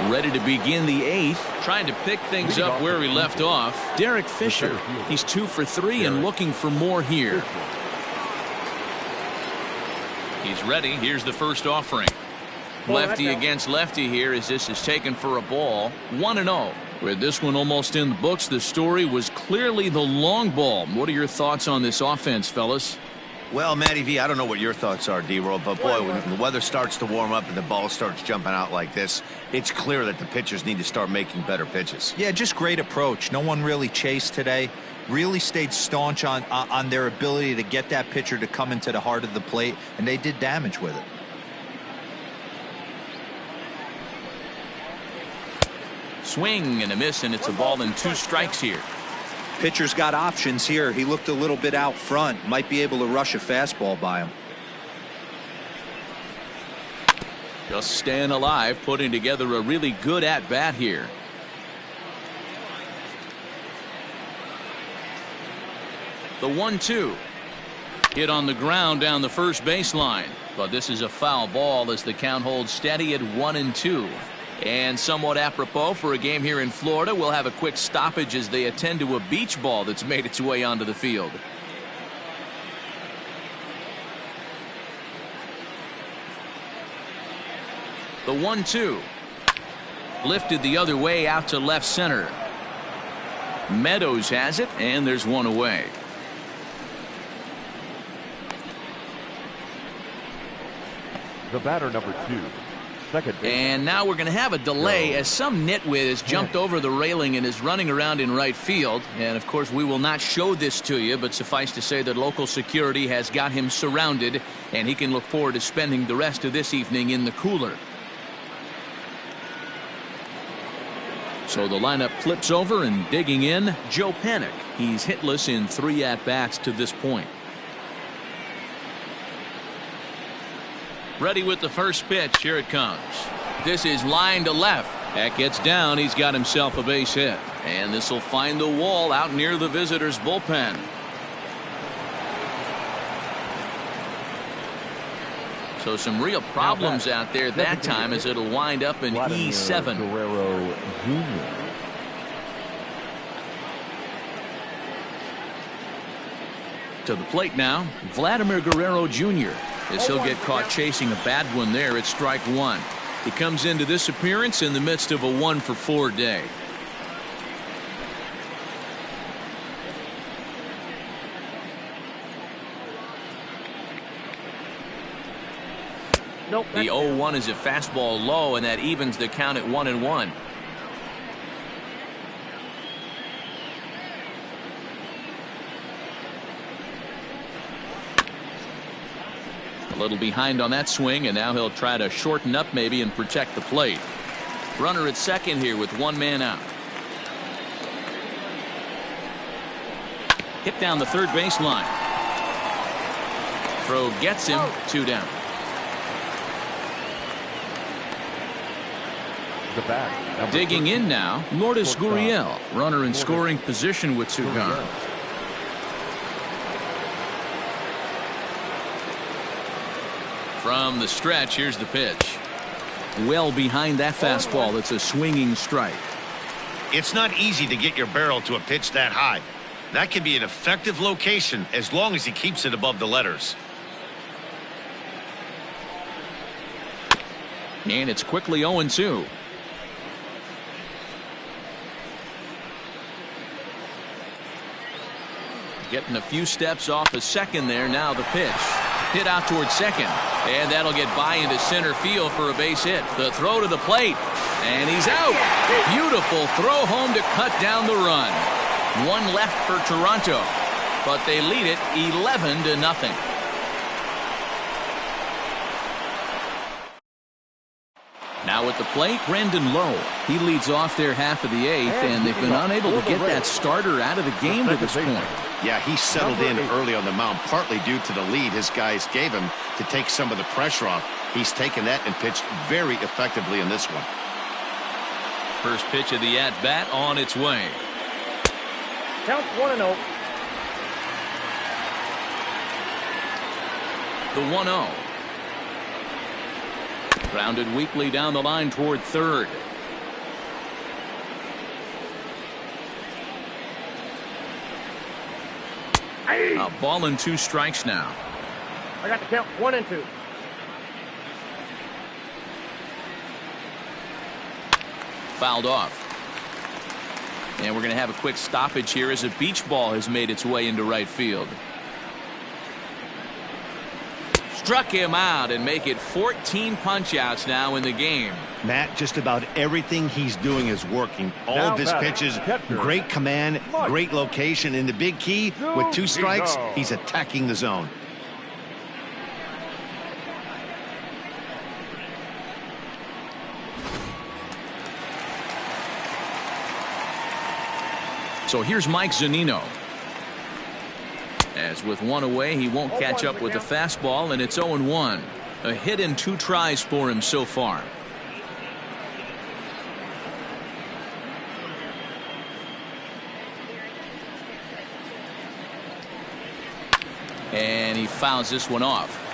Ready to begin the 8th. Trying to pick things up where we left off. Derek Fisher. He's 2 for 3 and looking for more here. He's ready. Here's the first offering. Lefty against lefty here as this is taken for a ball. 1-0. With this one almost in the books, the story was clearly the long ball. What are your thoughts on this offense, fellas? Well, Matty V, I don't know what your thoughts are, D-Roll, but boy, when the weather starts to warm up and the ball starts jumping out like this, it's clear that the pitchers need to start making better pitches. Yeah, just great approach. No one really chased today. Really stayed staunch on their ability to get that pitcher to come into the heart of the plate, and they did damage with it. Swing and a miss, and it's a ball and 2 strikes here. Pitcher's got options here. He looked a little bit out front. Might be able to rush a fastball by him. Just staying alive, putting together a really good at-bat here. The 1-2. Hit on the ground down the first baseline. But this is a foul ball as the count holds steady at 1-2. And somewhat apropos for a game here in Florida, we'll have a quick stoppage as they attend to a beach ball that's made its way onto the field. The 1-2. Lifted the other way out to left center. Meadows has it, and there's one away. The batter, number 2. Second base. And now we're going to have a delay as some nitwit has jumped over the railing and is running around in right field. And of course we will not show this to you, but suffice to say that local security has got him surrounded, and he can look forward to spending the rest of this evening in the cooler. So the lineup flips over, and digging in, Joe Panik. He's hitless in 3 at-bats to this point. Ready with the first pitch. Here it comes. This is line to left. That gets down. He's got himself a base hit. And this will find the wall out near the visitors' bullpen. So some real problems out there that time, as it'll wind up in E7. Guerrero Jr. To the plate now, Vladimir Guerrero Jr. as he'll get caught chasing a bad one there at strike 1. He comes into this appearance in the midst of a 1-for-4 day. Nope. The 0-1 is a fastball low, and that evens the count at 1-1. A little behind on that swing, and now he'll try to shorten up maybe and protect the plate. Runner at second here with 1 man out. Hit down the third baseline. Throw gets him. 2 down. The bat. Digging in now, Lourdes Gurriel, runner in scoring position with 2 gone. From the stretch, here's the pitch. Well behind that fastball. It's a swinging strike. It's not easy to get your barrel to a pitch that high. That can be an effective location as long as he keeps it above the letters. And it's quickly 0-2. Getting a few steps off the second there. Now the pitch. Hit out towards second. And that'll get by into center field for a base hit. The throw to the plate. And he's out. Beautiful throw home to cut down the run. 1 left for Toronto. But they lead it 11-0. Now at the plate, Brandon Lowe. He leads off their half of the 8th, and they've been unable to get that starter out of the game to this point. Yeah, he settled in early on the mound, partly due to the lead his guys gave him to take some of the pressure off. He's taken that and pitched very effectively in this one. First pitch of the at-bat on its way. Count 1-0. The 1-0. Grounded weakly down the line toward third. A ball and 2 strikes now. I got the count 1-2. Fouled off. And we're going to have a quick stoppage here as a beach ball has made its way into right field. Struck him out and make it 14 punch-outs now in the game. Matt, just about everything he's doing is working. All of his pitches, great command, great location, and the big key, with 2 strikes, he's attacking the zone. So here's Mike Zunino. As with 1 away, he won't catch up with the fastball, and it's 0-1. A hit and 2 tries for him so far. And he fouls this one off.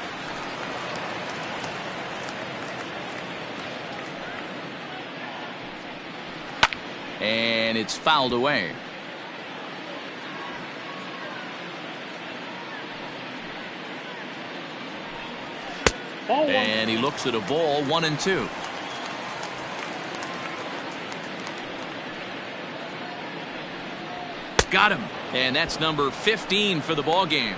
And it's fouled away. And he looks at a ball, 1-2. Got him. And that's number 15 for the ball game.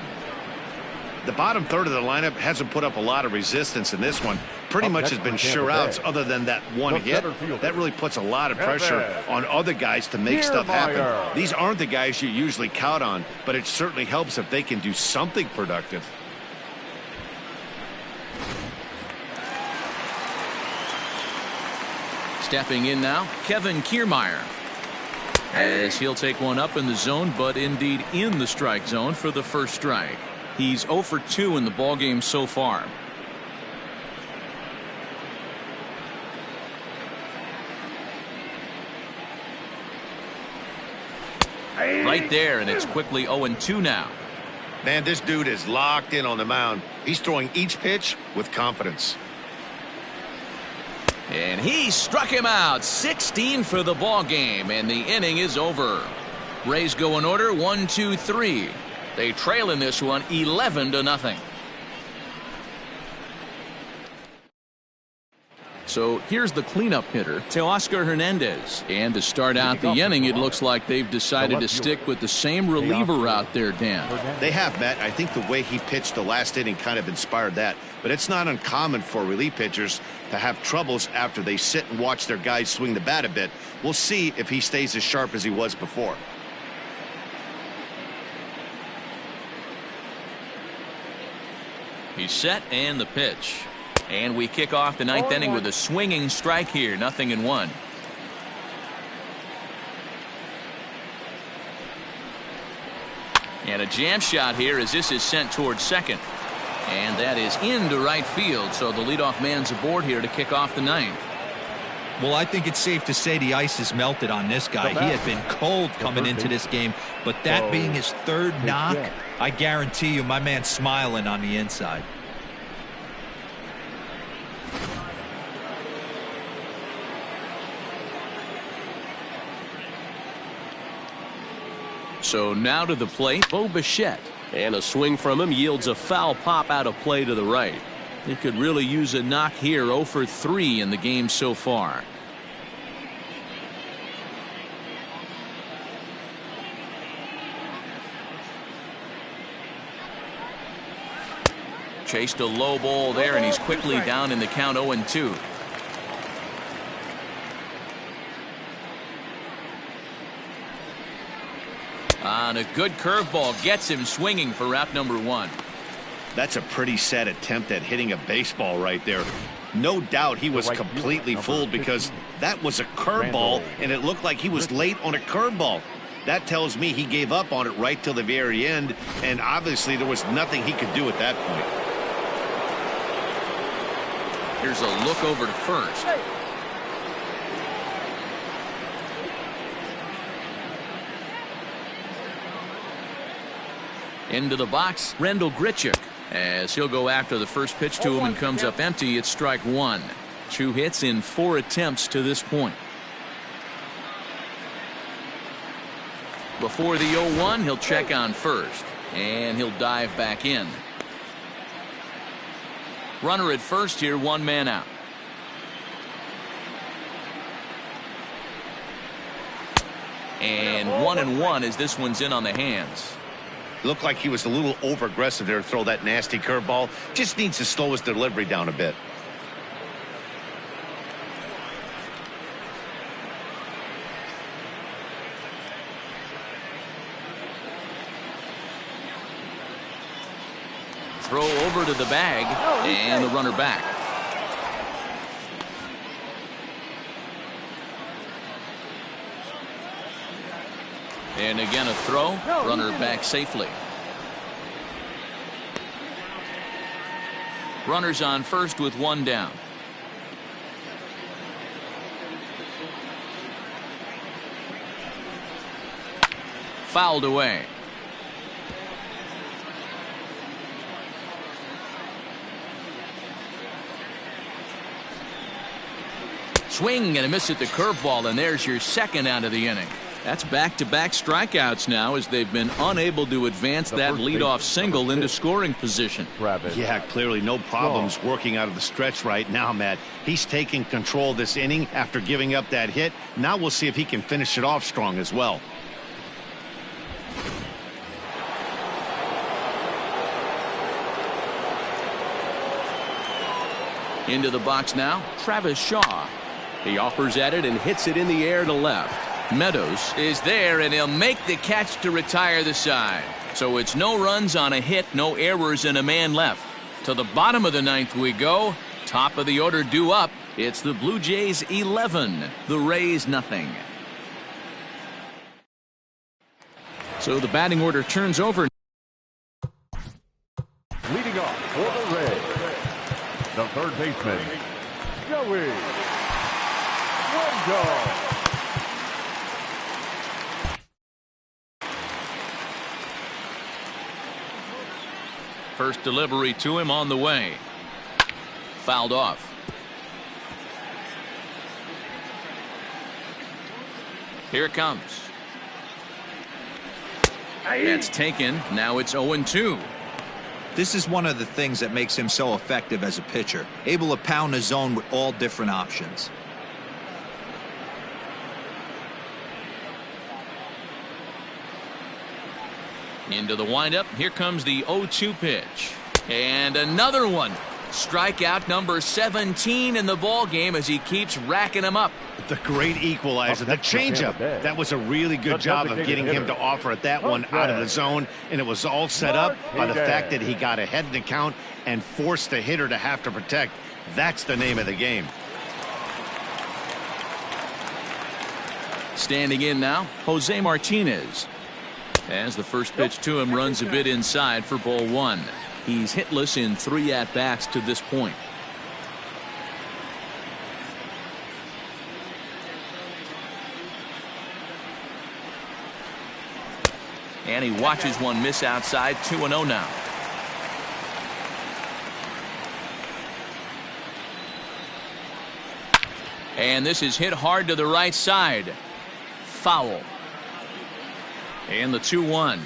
The bottom third of the lineup hasn't put up a lot of resistance in this one. Pretty much has been sure outs other than that one hit. That really puts a lot of pressure on other guys to make stuff happen. These aren't the guys you usually count on, but it certainly helps if they can do something productive. Stepping in now, Kevin Kiermaier. As he'll take one up in the zone, but indeed in the strike zone for the first strike. He's 0 for 2 in the ballgame so far. Right there, and it's quickly 0-2 now. Man, this dude is locked in on the mound. He's throwing each pitch with confidence. And he struck him out. 16 for the ball game, and the inning is over. Rays go in order, 1, 2, 3. They trail in this one 11-0. So here's the cleanup hitter, Teoscar Hernandez. And to start out the inning, it looks like they've decided to stick with the same reliever out there, Dan. They have, Matt. I think the way he pitched the last inning kind of inspired that. But it's not uncommon for relief pitchers to have troubles after they sit and watch their guys swing the bat a bit. We'll see if he stays as sharp as he was before. He's set, and the pitch. And we kick off the ninth inning with a swinging strike here, 0-1. And a jam shot here as this is sent towards second. And that is into right field, so the leadoff man's aboard here to kick off the ninth. Well, I think it's safe to say the ice is melted on this guy. He had been cold coming into this game, but that being his third knock, I guarantee you my man's smiling on the inside. So now to the plate, Bo Bichette. And a swing from him yields a foul pop out of play to the right. He could really use a knock here. 0 for 3 in the game so far. Chased a low ball there, and he's quickly down in the count, 0-2. On a good curveball, gets him swinging for out number 1. That's a pretty sad attempt at hitting a baseball right there. No doubt he was completely fooled because that was a curveball, and it looked like he was late on a curveball. That tells me he gave up on it right till the very end, and obviously there was nothing he could do at that point. Here's a look over to first. Into the box, Rendell Grichuk, as he'll go after the first pitch to him and comes up empty. It's strike 1. 2 hits in 4 attempts to this point. Before the 0-1, he'll check on first, and he'll dive back in. Runner at first here, 1 man out. And 1-1 as this one's in on the hands. Looked like he was a little over-aggressive there to throw that nasty curveball. Just needs to slow his delivery down a bit. Throw over to the bag, and the runner back. And again a throw, runner back safely. Runners on first with 1 down. Fouled away. Swing and a miss at the curveball, and there's your second out of the inning. That's back-to-back strikeouts now as they've been unable to advance that leadoff single into scoring position. Yeah, clearly no problems working out of the stretch right now, Matt. He's taking control this inning after giving up that hit. Now we'll see if he can finish it off strong as well. Into the box now, Travis Shaw. He offers at it and hits it in the air to left. Meadows is there, and he'll make the catch to retire the side. So it's no runs on a hit, no errors, and a man left. To the bottom of the ninth we go. Top of the order due up. It's the Blue Jays 11, the Rays nothing. So the batting order turns over. Leading off for the Rays, the third baseman, Joey Wendell. First delivery to him on the way. Fouled off. Here it comes. That's taken. Now it's 0-2. This is one of the things that makes him so effective as a pitcher. Able to pound the zone with all different options. Into the windup. Here comes the 0-2 pitch. And another one. Strikeout number 17 in the ball game as he keeps racking them up. The great equalizer, the changeup. That was a really good job of getting him to offer at that one out of the zone, and it was all set up by the fact that he got ahead in the count and forced the hitter to have to protect. That's the name of the game. Standing in now, Jose Martinez. As the first pitch to him runs a bit inside for ball one. He's hitless in 3 at-bats to this point. And he watches one miss outside. 2-0 now. And this is hit hard to the right side. Foul. And the 2-1.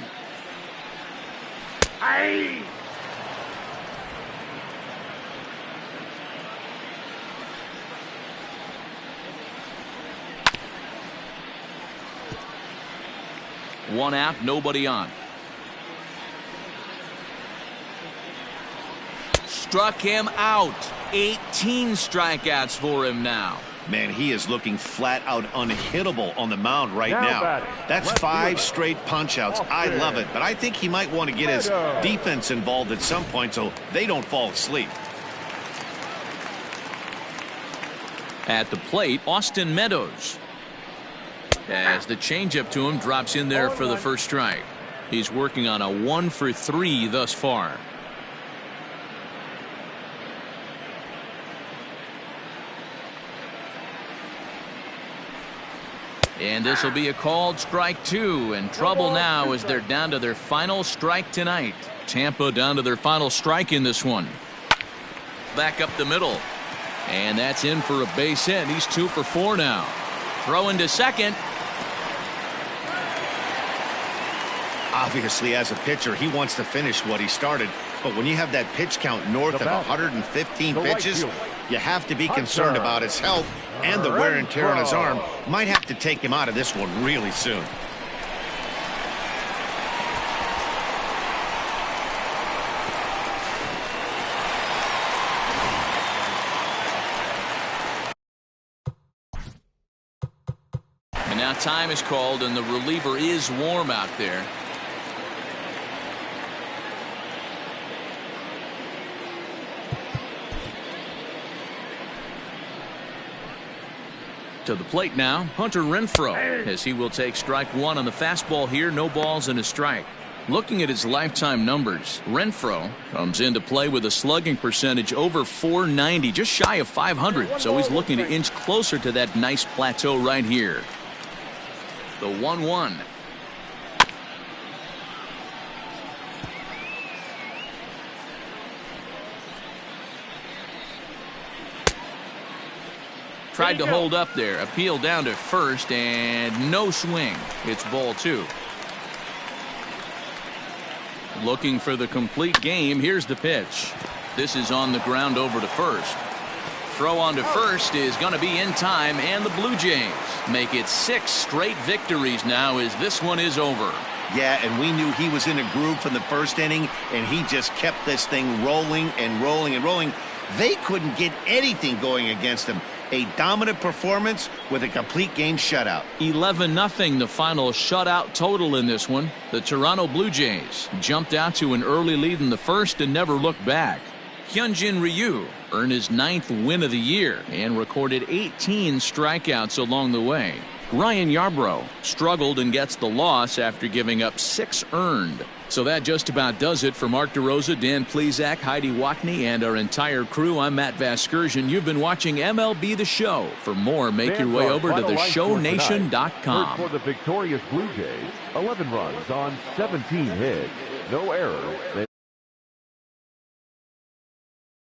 Aye. One out, nobody on. Struck him out. 18 strikeouts for him now. Man, he is looking flat out unhittable on the mound right now. That's 5 straight punch-outs. I love it, but I think he might want to get his defense involved at some point so they don't fall asleep. At the plate, Austin Meadows. As the changeup to him drops in there for the first strike. He's working on a 1 for 3 thus far. And this will be a called strike 2, and trouble now as they're down to their final strike tonight. Tampa down to their final strike in this one. Back up the middle. And that's in for a base hit. He's 2 for 4 now. Throwing to second. Obviously, as a pitcher, he wants to finish what he started. But when you have that pitch count north of 115 pitches, you have to be concerned about his health and the wear and tear on his arm. Might have to take him out of this one really soon. And now time is called, and the reliever is warm out there. To the plate now, Hunter Renfroe, as he will take strike 1 on the fastball here. No balls and a strike. Looking at his lifetime numbers, Renfroe comes into play with a slugging percentage over .490, just shy of 500. So he's looking to inch closer to that nice plateau right here. The 1-1. Tried to hold up there. Appeal down to first, and no swing. It's ball 2. Looking for the complete game. Here's the pitch. This is on the ground over to first. Throw on to first is going to be in time, and the Blue Jays make it 6 straight victories now as this one is over. Yeah, and we knew he was in a groove from the first inning, and he just kept this thing rolling and rolling and rolling. They couldn't get anything going against him. A dominant performance with a complete game shutout. 11-0 the final shutout total in this one. The Toronto Blue Jays jumped out to an early lead in the first and never looked back. Hyunjin Ryu earned his 9th win of the year and recorded 18 strikeouts along the way. Ryan Yarbrough struggled and gets the loss after giving up 6 earned. So that just about does it for Mark DeRosa, Dan Plesac, Heidi Wackney, and our entire crew. I'm Matt Vasgersian. You've been watching MLB The Show. For more, make your way over to theshownation.com. For the victorious Blue Jays, 11 runs on 17 hits, no errors.